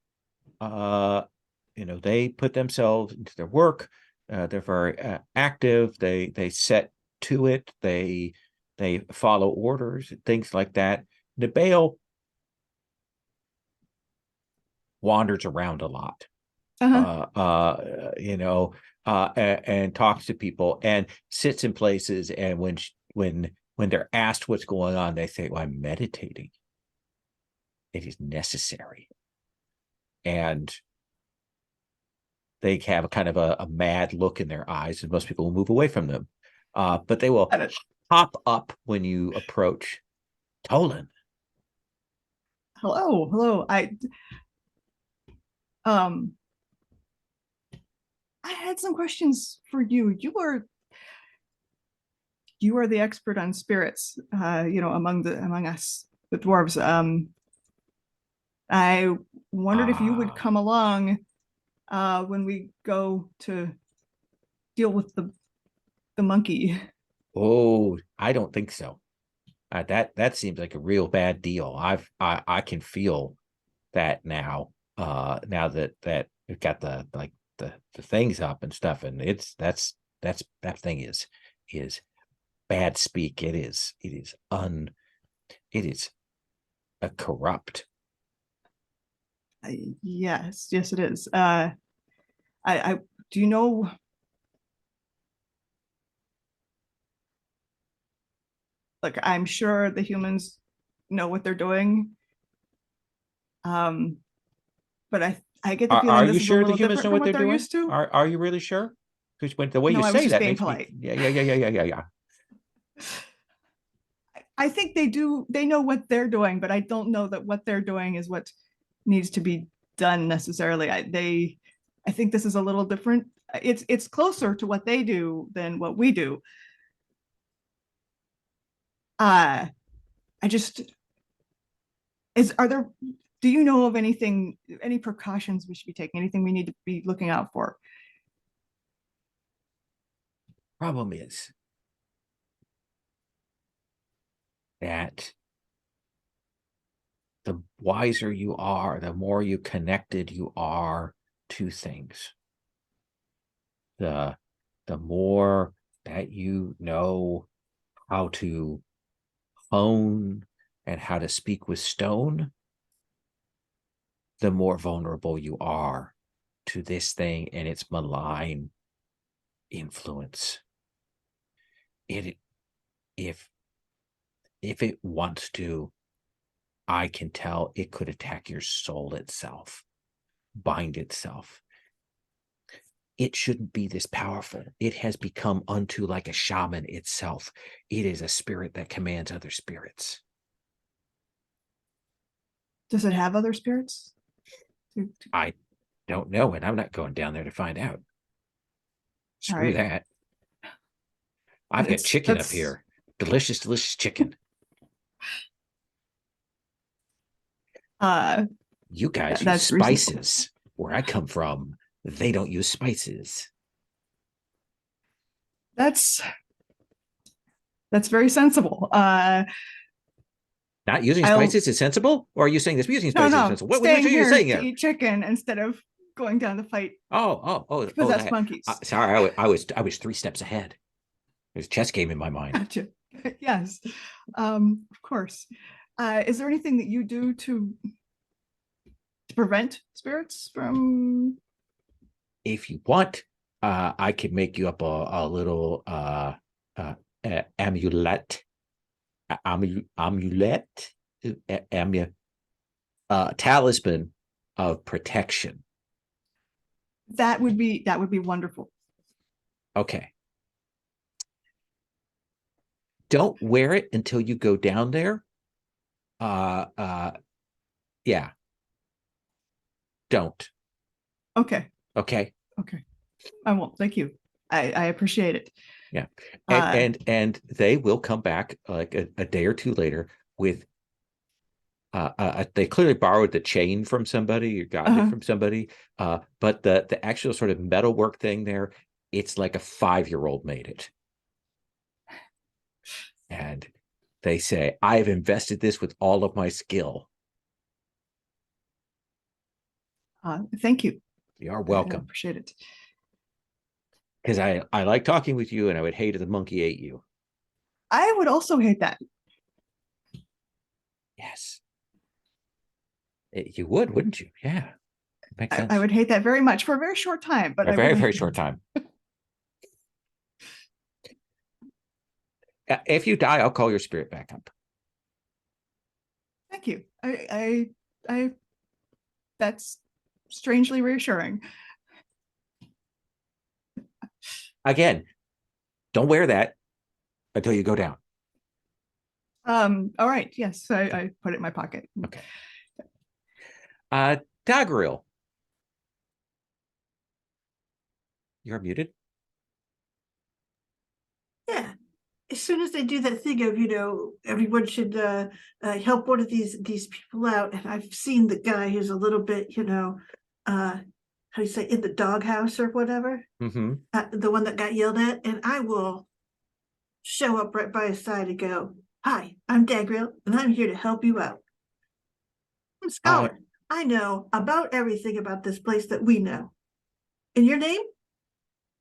they put themselves into their work. They're very active. They set to it. They follow orders, things like that. Nibale wanders around a lot. And talks to people and sits in places. And when they're asked what's going on, they say, "Well, I'm meditating. It is necessary." And they have a kind of a mad look in their eyes, and most people will move away from them. But they will hop up when you approach. Tolan. Hello. I had some questions for you. You are the expert on spirits, among us, the dwarves. I wondered if you would come along when we go to deal with the monkey. Oh, I don't think so. That seems like a real bad deal. I can feel that now. Now that we've got the things up and stuff, and that thing is bad speak. It is a corrupt. Yes, it is. I do you know? Look, I'm sure the humans know what they're doing. But I get the feeling Are this you is sure a the little humans know different what from they're what they're doing? used to. Are you really sure? Because the way No, you I was say just that being makes polite. me. Yeah. I think they do. They know what they're doing, but I don't know that what they're doing is what needs to be done necessarily. I think this is a little different. It's closer to what they do than what we do. I just are there. Do you know of anything, any precautions we should be taking? Anything we need to be looking out for? Problem is that the wiser you are, the more you connected you are to things, the more that you know how to hone and how to speak with stone, the more vulnerable you are to this thing and its malign influence. If it wants to, I can tell it could attack your soul itself, bind itself. It shouldn't be this powerful. It has become unto like a shaman itself. It is a spirit that commands other spirits. Does it have other spirits? I don't know, and I'm not going down there to find out. Screw right. that. I've got chicken up here. Delicious, delicious chicken. You guys use that's spices. reasonable. Where I come from, they don't use spices. That's very sensible. Not using spices is sensible? Or are you saying this using spices is sensible? What are you saying to here? eat chicken instead of going down to fight. Possessed monkeys. Sorry, I was 3 steps ahead. There's a chess game in my mind. Gotcha. Yes, of course. Is there anything that you do to prevent spirits from? If you want, I could make you up a little amulet, talisman of protection. That would be wonderful. Okay. Don't wear it until you go down there. Yeah. Don't. Okay. Okay. I won't. Thank you. I appreciate it. Yeah. And they will come back like a day or two later with they clearly borrowed the chain from somebody or got it from somebody. But the actual sort of metalwork thing there, it's like a 5-year-old made it. And they say, I have invested this with all of my skill. Thank you. You are welcome. I appreciate it. Because I like talking with you, and I would hate if the monkey ate you. I would also hate that. Yes. You would, wouldn't you? Yeah. Makes sense. I would hate that very much for a very short time, but a very, very short time. If you die, I'll call your spirit back up. Thank you. I that's strangely reassuring. Again, don't wear that until you go down. All right. Yes, I put it in my pocket. Okay. Dagriel. You're muted. Yeah. As soon as they do that thing of, everyone should help one of these people out, and I've seen the guy who's a little bit, how do you say, in the doghouse or whatever, the one that got yelled at, and I will show up right by his side and go, "Hi, I'm Dagriel, and I'm here to help you out. I'm a scholar. I know about everything about this place that we know. And your name?"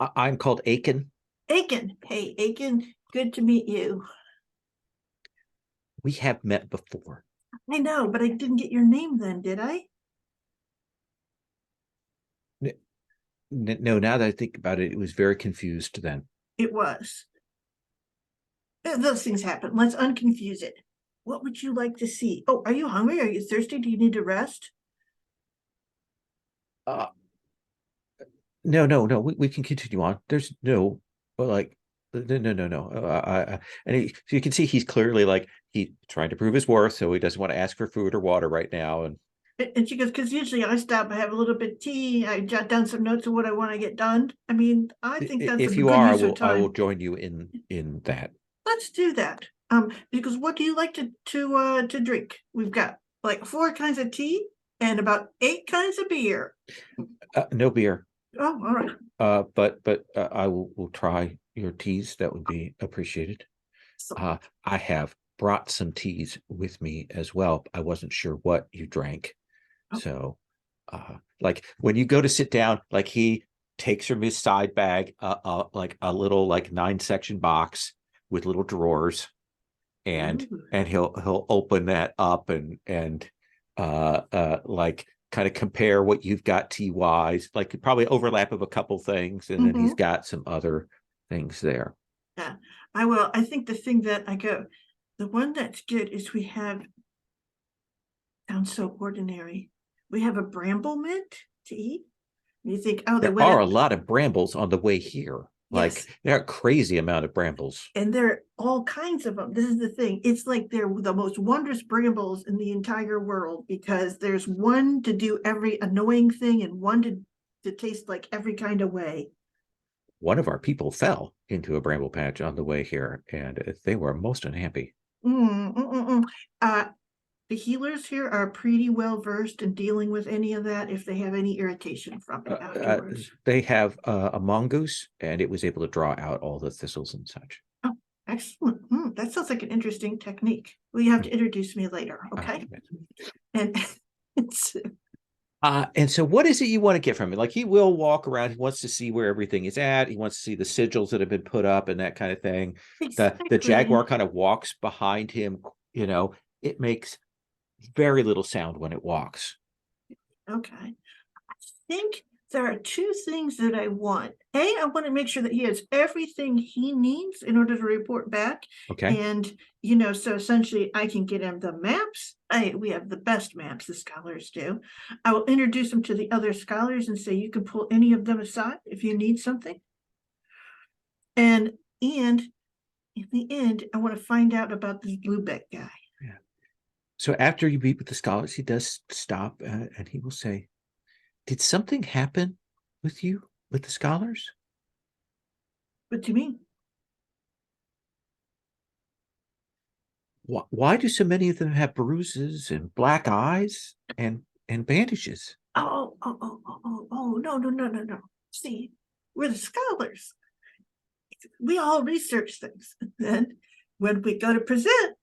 I'm called Aiken. Aiken. Hey, Aiken. Good to meet you. We have met before. I know, but I didn't get your name then, did I? No, now that I think about it, it was very confused then. It was. Those things happen. Let's unconfuse it. What would you like to see? Oh, are you hungry? Are you thirsty? Do you need to rest? No. We can continue on. There's no, no. So you can see he's clearly like he's trying to prove his worth, so he doesn't want to ask for food or water right now. And she goes, because usually I stop, I have a little bit of tea, I jot down some notes of what I want to get done. I mean, I think that's if a you good are, use of time. I will join you in that. Let's do that. Because what do you like to drink? We've got like 4 kinds of tea and about 8 kinds of beer. No beer. Oh, all right. But I will try your teas. That would be appreciated. I have brought some teas with me as well. I wasn't sure what you drank. Oh. So, like when you go to sit down, like he takes from his side bag, like a little like 9-section box with little drawers, and Ooh. he'll open that up and like kind of compare what you've got TYs, like probably overlap of a couple things, and then he's got some other things there. Yeah, I will. I think the thing that the one that's good is we have, sounds so ordinary. We have a bramble mint to eat. You think, oh, they There went are a up, lot of brambles on the way here. Like yes, there are a crazy amount of brambles. and there are all kinds of them. This is the thing. It's like they're the most wondrous brambles in the entire world, because there's one to do every annoying thing and one to taste like every kind of way. One of our people fell into a bramble patch on the way here, and they were most unhappy. The healers here are pretty well versed in dealing with any of that if they have any irritation from it afterwards. They have a mongoose, and it was able to draw out all the thistles and such. Oh, excellent. That sounds like an interesting technique. Well, you have to introduce me later, okay? And it's, and so what is it you want to get from it? Like, he will walk around, he wants to see where everything is at, he wants to see the sigils that have been put up and that kind of thing. The jaguar kind of walks behind him, it makes very little sound when it walks. okay. I think there are two things that I want. I want to make sure that he has everything he needs in order to report back. Okay. And, so essentially I can get him the maps. We have the best maps, the scholars do. I will introduce him to the other scholars and say, you can pull any of them aside if you need something. And in the end, I want to find out about this Bluebeck guy. Yeah. So after you meet with the scholars, he does stop and he will say, did something happen with you, with the scholars? What do you mean? Why do so many of them have bruises and black eyes and bandages? Oh, no. See, we're the scholars. We all research things. And then when we go to present,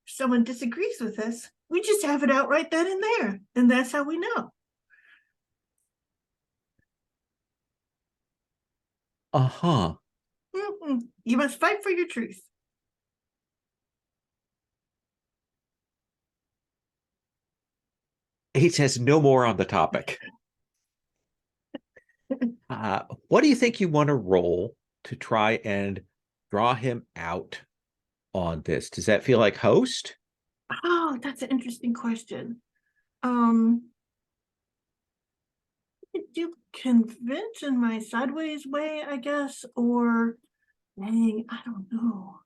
if someone disagrees with us, we just have it out right then and there. And that's how we know. Uh-huh. You must fight for your truth. He says no more on the topic. What do you think you want to roll to try and draw him out on this? Does that feel like host? Oh, that's an interesting question. Do convince in my sideways way, I guess, or dang, I don't know.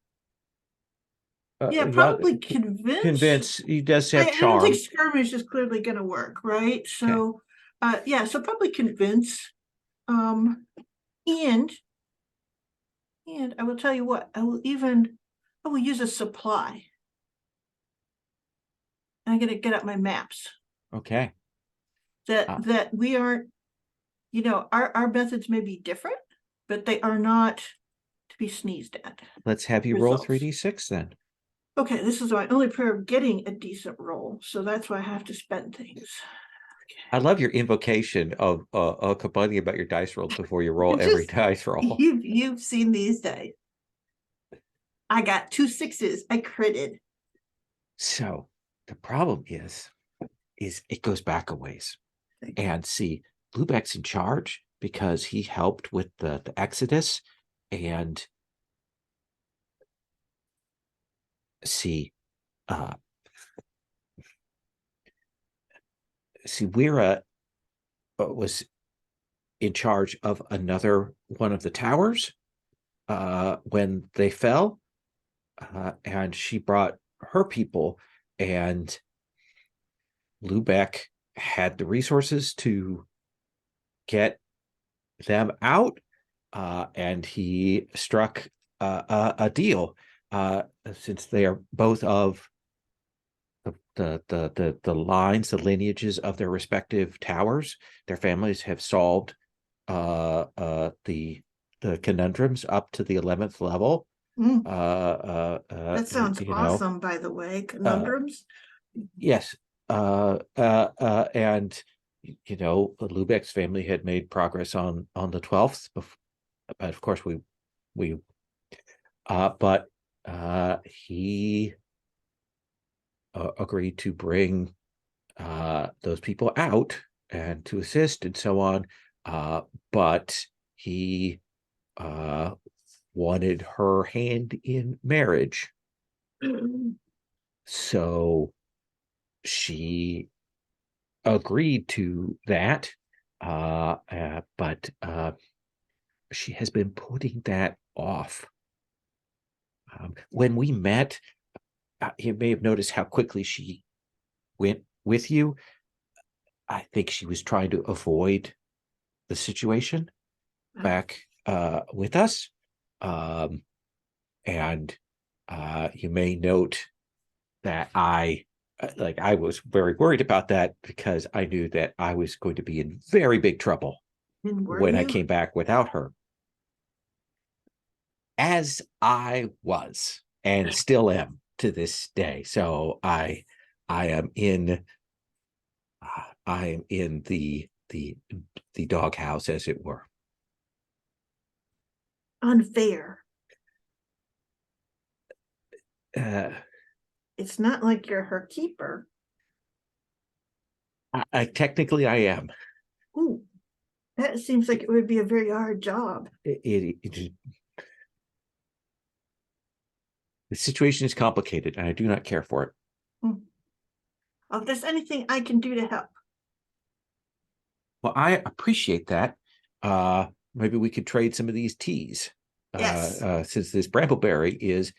Yeah, probably convince. Convince. He does have I charm. don't think skirmish is clearly going to work, right? So, yeah, so probably convince. And I will tell you what, I will use a supply. I'm going to get up my maps. Okay. That we aren't, our methods may be different, but they are not to be sneezed at. Let's have you roll 3d6 then. Okay, this is my only prayer of getting a decent roll, so that's why I have to spend things. I love your invocation of complaining about your dice rolls before you roll every dice roll. You've seen these days. I got 2 6s. I critted. So the problem is it goes back a ways. And see, Bluebeck's in charge because he helped with the Exodus, and Weira was in charge of another one of the towers when they fell, and she brought her people, and Bluebeck had the resources to get them out, and he struck a deal, since they are both of the lines, the lineages of their respective towers. Their families have solved the conundrums up to the 11th level. That sounds awesome, by the way. Conundrums. Yes. And Lubeck's family had made progress on the 12th, but of course he agreed to bring those people out and to assist and so on. But he wanted her hand in marriage. So she agreed to that. But she has been putting that off. When we met, you may have noticed how quickly she went with you. I think she was trying to avoid the situation back with us. And you may note that I was very worried about that because I knew that I was going to be in very big trouble And were when I you? came back without her. As I was and still am to this day. So I am in the doghouse, as it were. Unfair. Uh, It's not like you're her keeper. I technically I am. Ooh, that seems like it would be a very hard job. The situation is complicated, and I do not care for it. If there's anything I can do to help. Well, I appreciate that. Maybe we could trade some of these teas. Yes. Since this brambleberry is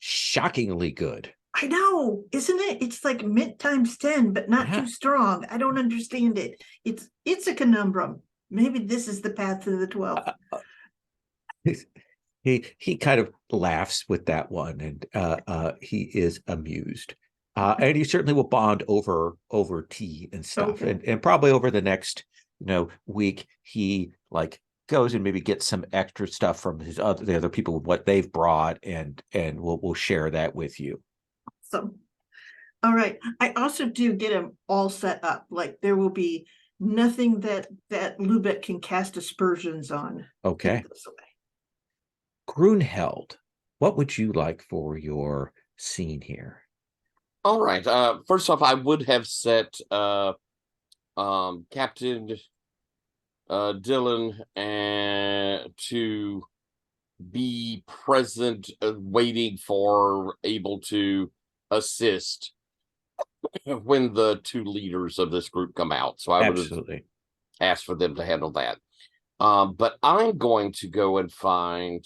shockingly good. I know, isn't it? It's like mint times 10, but not Yeah. too strong. I don't understand it. It's a conundrum. Maybe this is the path to the 12. He kind of laughs with that one, and he is amused. And he certainly will bond over tea and stuff. Okay. And probably over the next week, he like goes and maybe gets some extra stuff from the other people, what they've brought, and we'll share that with you. So, all right. I also do get him all set up. Like there will be nothing that Lubeck can cast aspersions on. Okay. This way. Grunheld, what would you like for your scene here? All right. First off, I would have set Captain Dylan to be present, waiting for able to assist when the two leaders of this group come out. So I would have asked for them to handle that. But I'm going to go and find.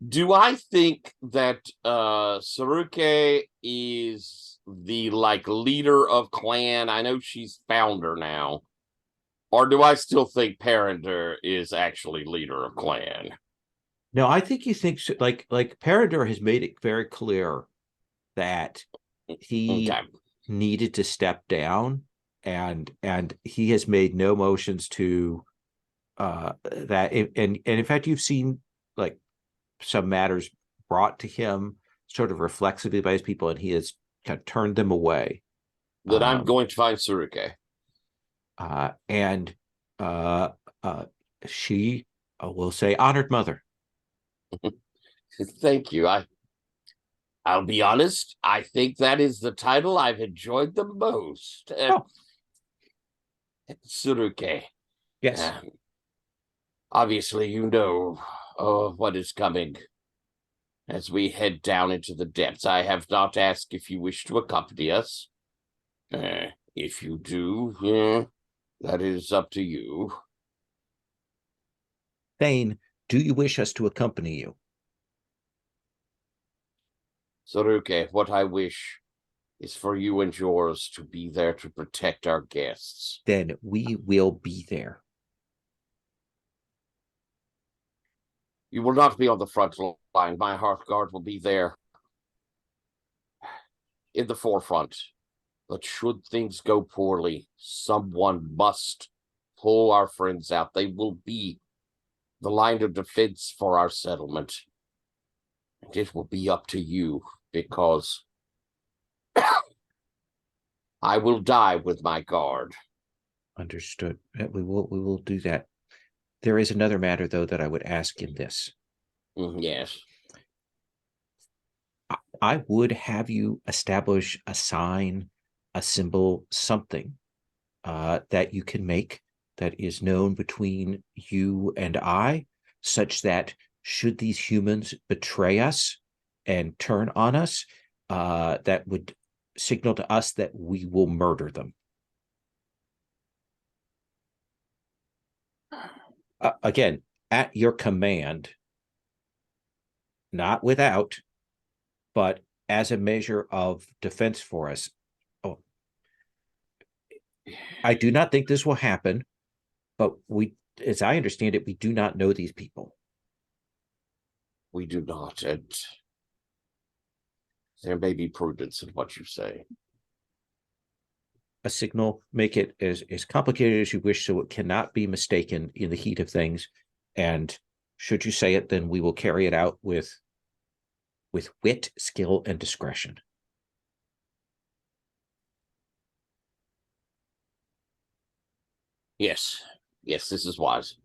Do I think that Saruke is the leader of clan? I know she's founder now. Or do I still think Parander is actually leader of clan? No, I think you think like Parander has made it very clear that he needed to step down, and he has made no motions to that. And in fact, you've seen like some matters brought to him sort of reflexively by his people, and he has kind of turned them away. That I'm going to find Saruke. And she will say, "Honored mother." Thank you. I'll be honest, I think that is the title I've enjoyed the most. Saruke. Yes. Obviously, you know what is coming as we head down into the depths. I have not asked if you wish to accompany us. If you do, that is up to you. Thane, do you wish us to accompany you? Saruke, what I wish is for you and yours to be there to protect our guests. Then we will be there. You will not be on the front line. My hearth guard will be there in the forefront. But should things go poorly, someone must pull our friends out. They will be the line of defense for our settlement. And it will be up to you, because I will die with my guard. Understood. We will do that. There is another matter, though, that I would ask in this. Yes. I would have you establish a sign, a symbol, something that you can make that is known between you and I, such that should these humans betray us and turn on us, that would signal to us that we will murder them. Again, at your command, not without, but as a measure of defense for us. Oh, I do not think this will happen, but as I understand it, we do not know these people. We do not, and there may be prudence in what you say. A signal, make it as complicated as you wish, so it cannot be mistaken in the heat of things. And should you say it, then we will carry it out with wit, skill, and discretion. Yes, yes, this is wise.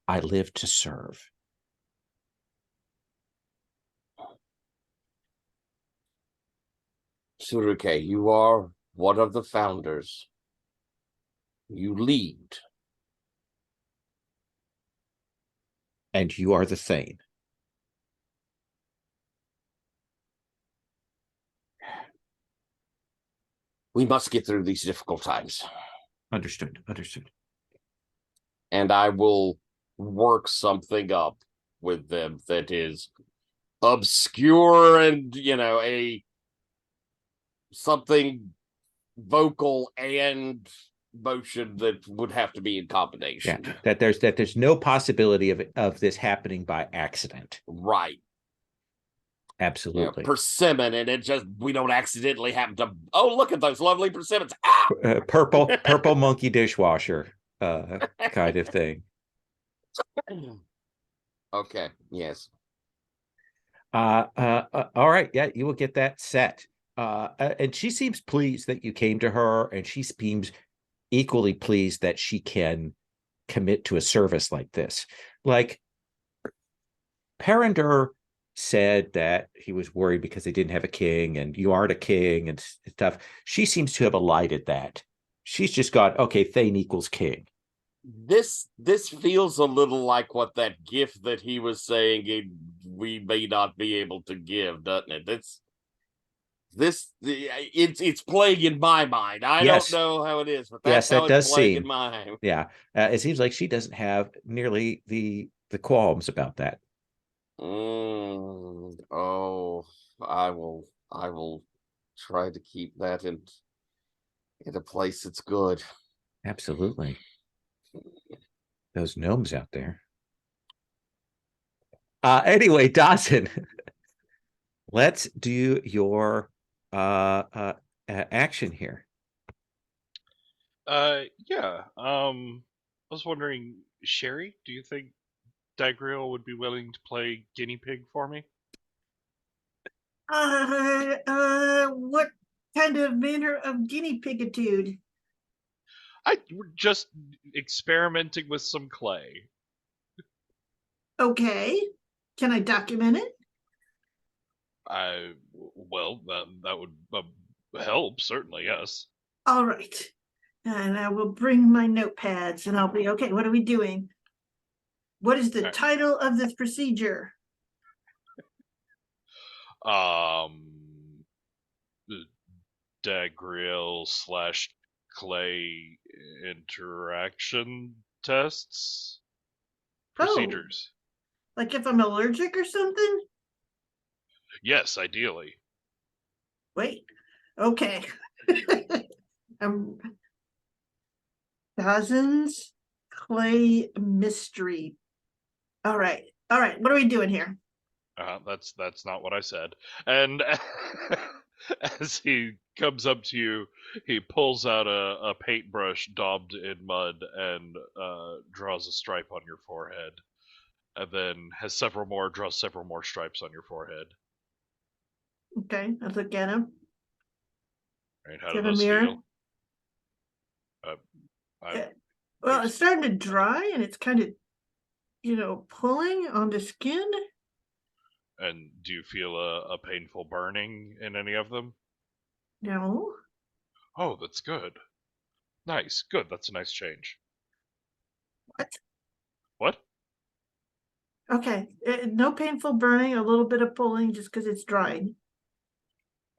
I live to serve. Suruke, you are one of the founders. You lead. And you are the Thane. We must get through these difficult times. Understood. Understood. And I will work something up with them that is obscure and, something vocal and motion that would have to be in combination. Yeah, that there's no possibility of this happening by accident. Right. Absolutely. Persimmon, and it just, we don't accidentally happen to, oh, look at those lovely persimmons. Ah! Purple monkey dishwasher kind of thing. Okay, yes. All right, yeah, you will get that set. And she seems pleased that you came to her, and she seems equally pleased that she can commit to a service like this. Like, Perinder said that he was worried because they didn't have a king, and you aren't a king and stuff. She seems to have elided that. She's just got, okay, Thane equals king. This feels a little like what that gift that he was saying we may not be able to give, doesn't it? It's playing in my mind. I Yes. don't know how it is, but Yes, that's how that it's does playing seem. in mine. Yeah, it seems like she doesn't have nearly the qualms about that. Oh, I will try to keep that in a place that's good. Absolutely. Those gnomes out there. Anyway, Dawson, let's do your action here. Yeah. I was wondering, Sherry, do you think Dagriel would be willing to play guinea pig for me? What kind of manner of guinea pigitude? We're just experimenting with some clay. Okay, can I document it? Well, that would help, certainly, yes. All right, and I will bring my notepads, and I'll be okay. What are we doing? What is the title of this procedure? Dagriel / clay interaction tests procedures. Like if I'm allergic or something? Yes, ideally. Wait, okay. Dozens clay mystery. All right. What are we doing here? That's not what I said. And as he comes up to you, he pulls out a paintbrush daubed in mud and draws a stripe on your forehead, and then draws several more stripes on your forehead. Okay, let's look at him. Right, how do those feel? Well, it's starting to dry, and it's kind of, pulling on the skin. And do you feel a painful burning in any of them? No. Oh, that's good. Nice, good. That's a nice change. What? What? Okay. No painful burning, a little bit of pulling just because it's drying.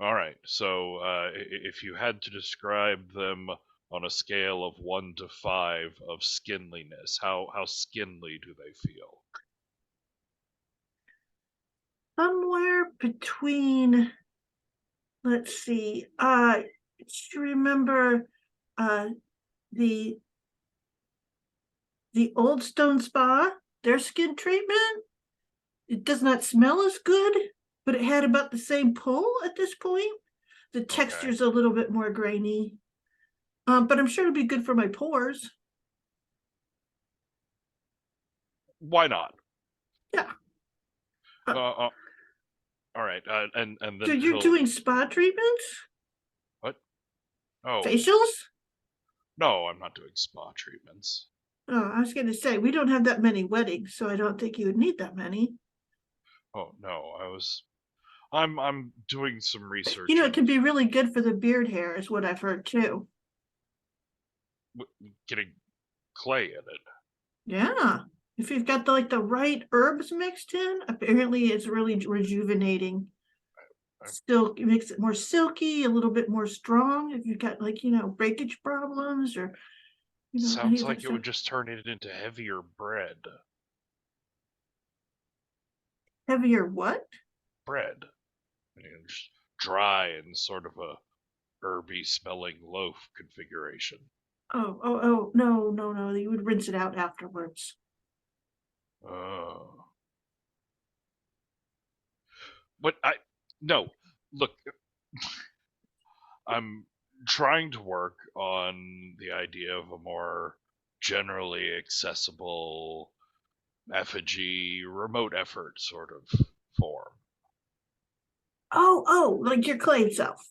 All right. So, if you had to describe them on a scale of 1 to 5 of skinliness, how skinly do they feel? Somewhere between, let's see, do you remember the Old Stone Spa, their skin treatment? It does not smell as good, but it had about the same pull at this point. The texture's a little bit more grainy. But I'm sure it'll be good for my pores. Why not? Yeah. All right. And So then you're he'll doing spa treatments? what? Oh Facials? no, I'm not doing spa treatments. Oh, I was gonna say, we don't have that many weddings, so I don't think you would need that many. Oh no, I'm doing some research. You know, it can be really good for the beard hair, is what I've heard too. getting clay in it. Yeah. If you've got the right herbs mixed in, apparently it's really rejuvenating. Still, it makes it more silky, a little bit more strong. If you've got breakage problems or any Sounds of like that it would stuff. just turn it into heavier bread. Heavier what? Bread. Just dry and sort of a herby smelling loaf configuration. Oh, no. You would rinse it out afterwards. Oh. But no, look, I'm trying to work on the idea of a more generally accessible effigy remote effort sort of form. Oh, like your clay self.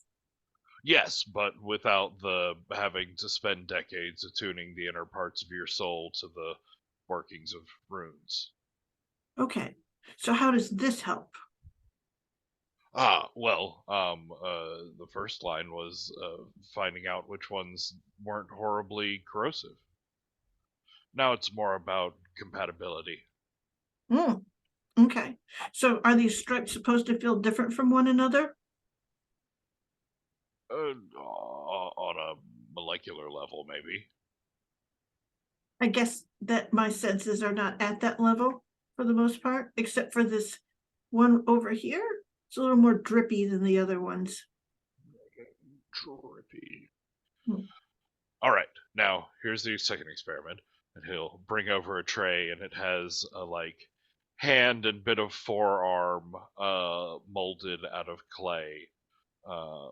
Yes, but without the having to spend decades attuning the inner parts of your soul to the workings of runes. Okay. So how does this help? Well, the first line was finding out which ones weren't horribly corrosive. Now it's more about compatibility. Mm, okay. So are these stripes supposed to feel different from one another? On a molecular level, maybe. I guess that my senses are not at that level for the most part, except for this one over here. It's a little more drippy than the other ones. Drippy. Hmm. All right, now here's the second experiment, and he'll bring over a tray, and it has a hand and bit of forearm molded out of clay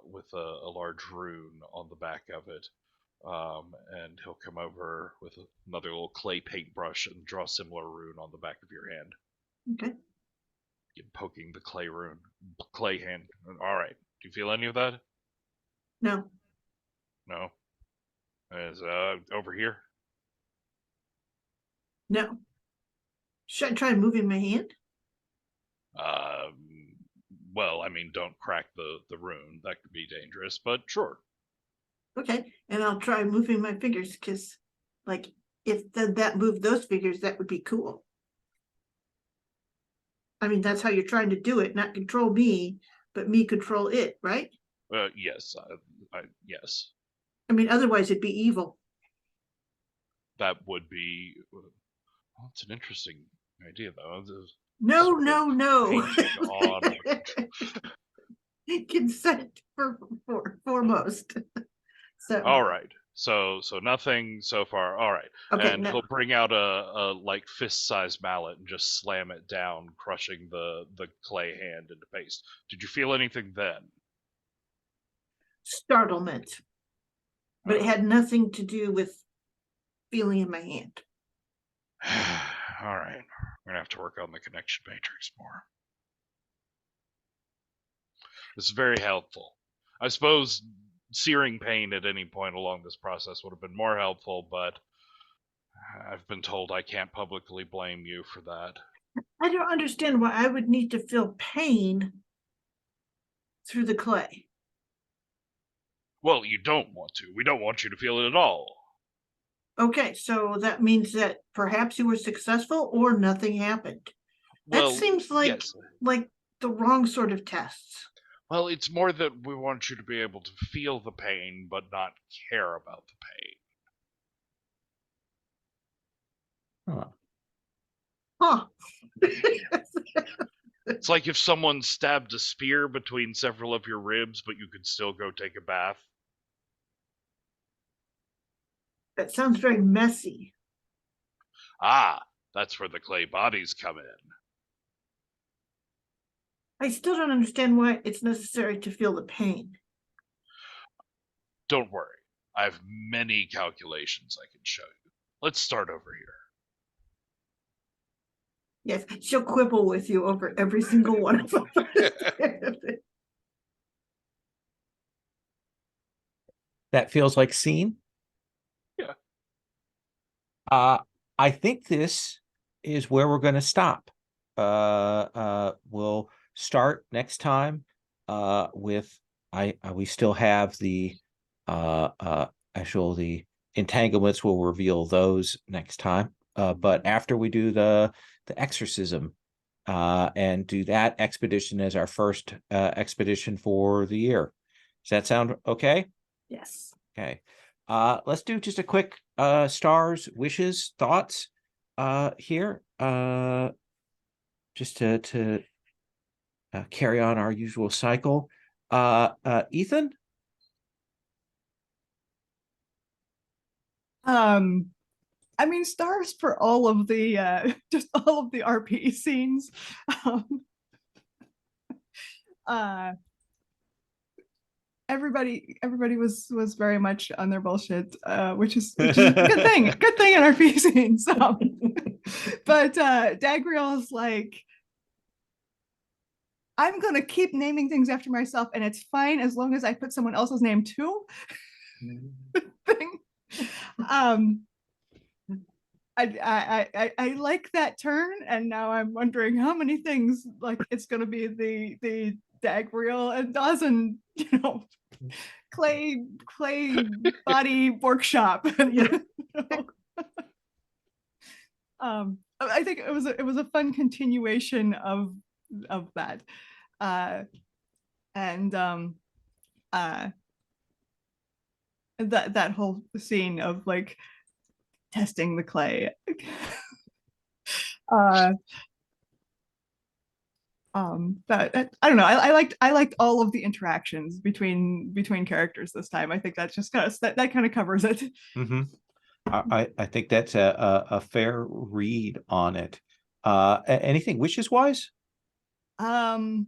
with a large rune on the back of it. And he'll come over with another little clay paintbrush and draw a similar rune on the back of your hand. Okay. Poking the clay hand. All right. Do you feel any of that? No. No. Is over here? No. Should I try moving my hand? Well, I mean, don't crack the rune. That could be dangerous, but sure. Okay. And I'll try moving my fingers because, if that moved those fingers, that would be cool. I mean, that's how you're trying to do it, not control me, but me control it, right? Yes. Yes. I mean, otherwise it'd be evil. That would be. Well, it's an interesting idea, though. No. On. Consent foremost. So. All right. So nothing so far. All right. Okay. And he'll bring out a fist-sized mallet and just slam it down, crushing the clay hand into paste. Did you feel anything then? Startlement, but it had nothing to do with feeling in my hand. All right. We're gonna have to work on the connection matrix more. It's very helpful. I suppose searing pain at any point along this process would have been more helpful, but I've been told I can't publicly blame you for that. I don't understand why I would need to feel pain through the clay. Well, you don't want to. We don't want you to feel it at all. Okay, so that means that perhaps you were successful or nothing happened. Well, That seems like yes. the wrong sort of tests. Well, it's more that we want you to be able to feel the pain, but not care about the pain. Huh. Huh. It's like if someone stabbed a spear between several of your ribs, but you could still go take a bath. That sounds very messy. Ah, that's where the clay bodies come in. I still don't understand why it's necessary to feel the pain. Don't worry. I have many calculations I can show you. Let's start over here. Yes, she'll quibble with you over every single one of them. That feels like scene. Yeah. I think this is where we're going to stop. We'll start next time with we still have the the entanglements. We'll reveal those next time. But after we do the exorcism and do that expedition as our first expedition for the year. Does that sound okay? Yes. Okay. Let's do just a quick stars, wishes, thoughts here. Just to carry on our usual cycle. Ethan? I mean, stars for all of the just all of the RP scenes. Everybody was very much on their bullshit, which is a good thing. Good thing in RP scenes. But Dagriel's like, I'm gonna keep naming things after myself, and it's fine as long as I put someone else's name too. Thing. I like that turn, and now I'm wondering how many things like it's gonna be the Dagriel and Dawson, clay body workshop. I think it was a fun continuation of that, and that whole scene of like testing the clay. But I don't know. I liked all of the interactions between characters this time. I think that's just that kind of covers it. Mm-hmm. I think that's a fair read on it. Anything wishes wise? No,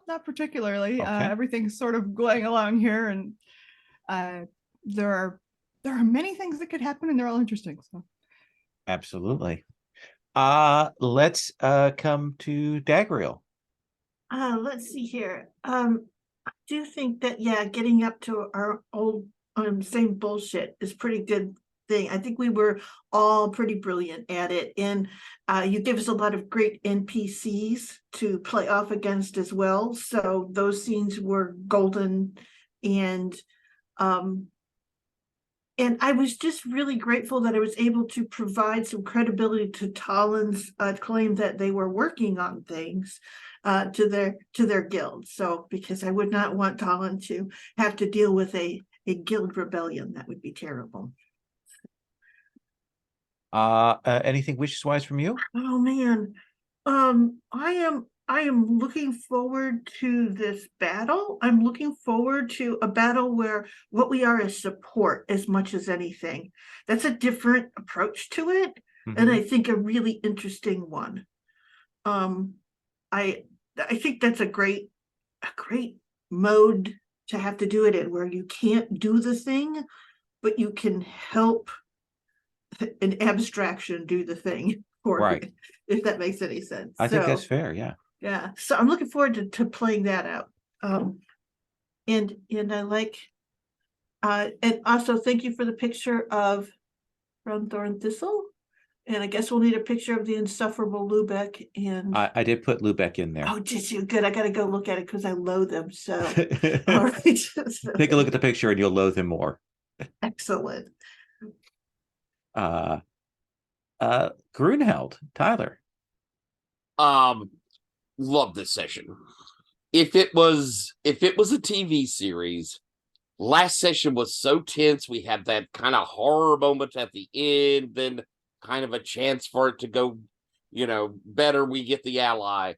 not particularly. Okay. Everything's sort of going along here, and there are many things that could happen, and they're all interesting. So Absolutely. Let's come to Dagriel. Let's see here. I do think that, yeah, getting up to our old same bullshit is pretty good thing. I think we were all pretty brilliant at it, and you give us a lot of great NPCs to play off against as well. So those scenes were golden, and I was just really grateful that I was able to provide some credibility to Talon's claim that they were working on things to their guild. So because I would not want Talon to have to deal with a guild rebellion, that would be terrible. Anything wishes wise from you? Oh man, I am looking forward to this battle. I'm looking forward to a battle where what we are is support as much as anything. That's a different approach to it, and I think a really interesting one. I think that's a great mode to have to do it in, where you can't do the thing, but you can help an abstraction do the thing for you, if that makes any sense. I think that's fair. Yeah, so I'm looking forward to playing that out. And I like, and also thank you for the picture of Brown thorn thistle. And I guess we'll need a picture of the insufferable Lubeck and. I did put Lubeck in there. Oh, did you? Good. I gotta go look at it because I loathe them. So, all right. Take a look at the picture and you'll loathe him more. Excellent. Grunheld, Tyler. Love this session. If it was a TV series, last session was so tense. We had that kind of horror moment at the end, then kind of a chance for it to go, better. We get the ally.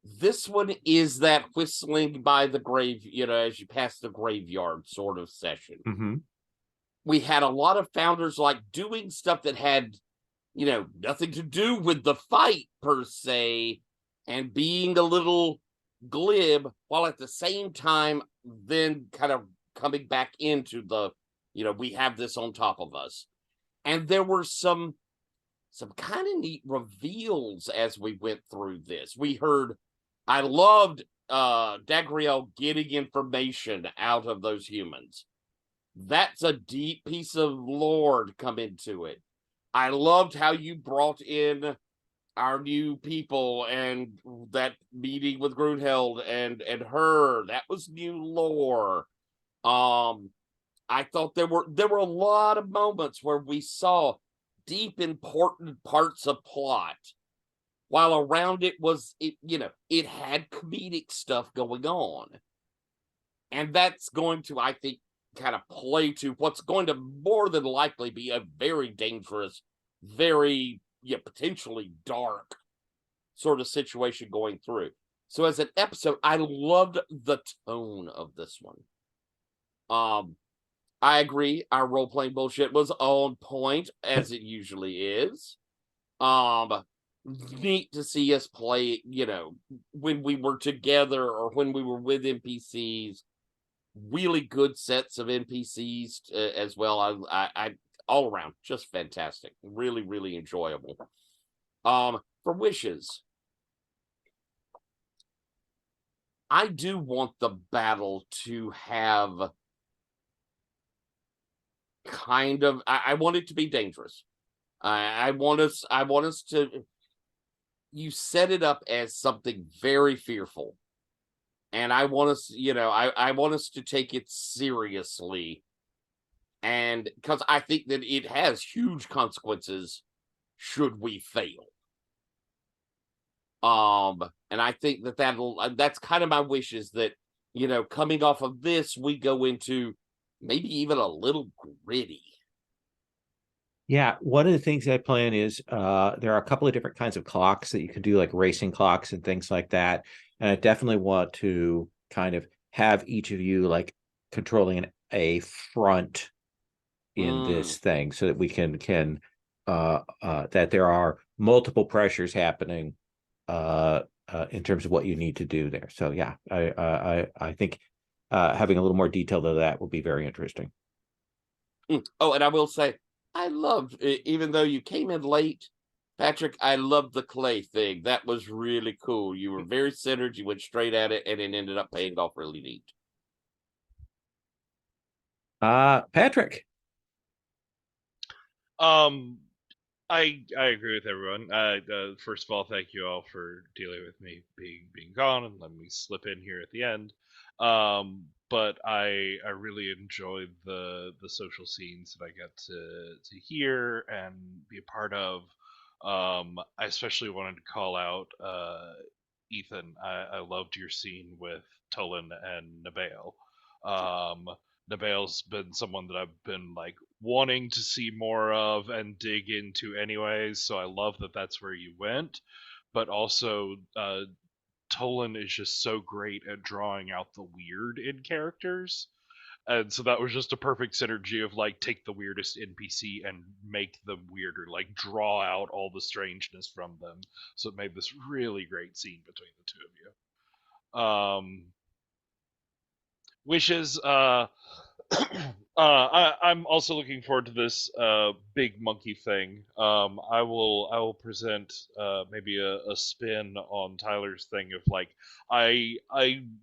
This one is that whistling by the grave, as you pass the graveyard sort of session. Mm-hmm. We had a lot of founders like doing stuff that had, nothing to do with the fight per se, and being a little glib, while at the same time then kind of coming back into the, we have this on top of us. And there were some kind of neat reveals as we went through this. I loved Dagriel getting information out of those humans. That's a deep piece of lore to come into it. I loved how you brought in our new people and that meeting with Grunheld and her. That was new lore. I thought there were a lot of moments where we saw deep, important parts of plot, while around it was it had comedic stuff going on. And that's going to, I think, kind of play to what's going to more than likely be a very dangerous, very potentially dark sort of situation going through. So as an episode, I loved the tone of this one. I agree, our role-playing bullshit was on point, as it usually is. Neat to see us play, when we were together or when we were with NPCs. Really good sets of NPCs as well. I all around just fantastic. Really, really enjoyable. For wishes, I do want the battle to have kind of. I want it to be dangerous. I want us to. You set it up as something very fearful. And I want us, I want us to take it seriously. And because I think that it has huge consequences should we fail. And I think that's kind of my wish is that, coming off of this, we go into maybe even a little gritty. Yeah, one of the things I plan is there are a couple of different kinds of clocks that you can do, like racing clocks and things like that. And I definitely want to kind of have each of you like controlling a front in this thing so that we can that there are multiple pressures happening in terms of what you need to do there. So yeah, I think having a little more detail to that will be very interesting. Oh, and I will say, I loved, even though you came in late, Patrick, I loved the clay thing. That was really cool. You were very centered. You went straight at it, and it ended up paying off really neat. Patrick. I agree with everyone. First of all, thank you all for dealing with me being gone and letting me slip in here at the end. But I really enjoyed the social scenes that I got to hear and be a part of. I especially wanted to call out Ethan. I loved your scene with Tolan and Nabael. Nabael's been someone that I've been like wanting to see more of and dig into anyways, so I love that that's where you went. But also, Tolan is just so great at drawing out the weird in characters. And so that was just a perfect synergy of like take the weirdest NPC and make them weirder, like draw out all the strangeness from them. So it made this really great scene between the two of you. Wishes, I'm also looking forward to this big monkey thing. I will present maybe a spin on Tyler's thing of like I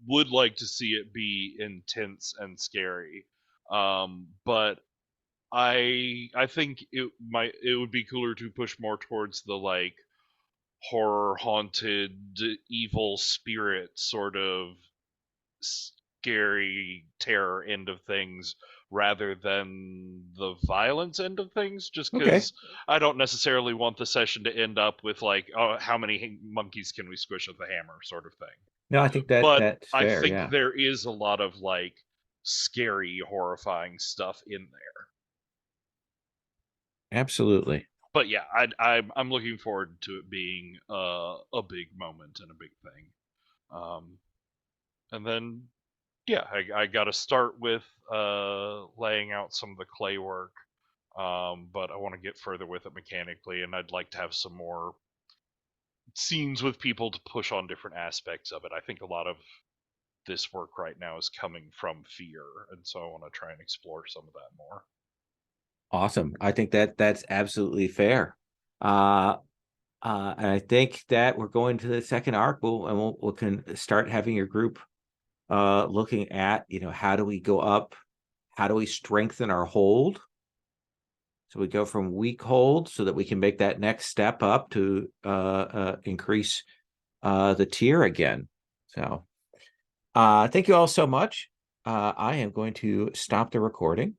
would like to see it be intense and scary, but I think it would be cooler to push more towards the like horror haunted evil spirit sort of scary terror end of things rather than the violence end of things, just Okay. because I don't necessarily want the session to end up with like, oh, how many monkeys can we squish with a hammer sort of thing. No, I think that But that's I fair. think Yeah, there is a lot of like scary horrifying stuff in there. absolutely. But yeah, I'm looking forward to it being a big moment and a big thing. And then yeah, I got to start with laying out some of the clay work, but I want to get further with it mechanically, and I'd like to have some more scenes with people to push on different aspects of it. I think a lot of this work right now is coming from fear, and so I want to try and explore some of that more. Awesome. I think that that's absolutely fair. And I think that we're going to the second arc. We can start having your group looking at, how do we go up? How do we strengthen our hold? So we go from weak hold so that we can make that next step up to increase the tier again. So thank you all so much. I am going to stop the recording.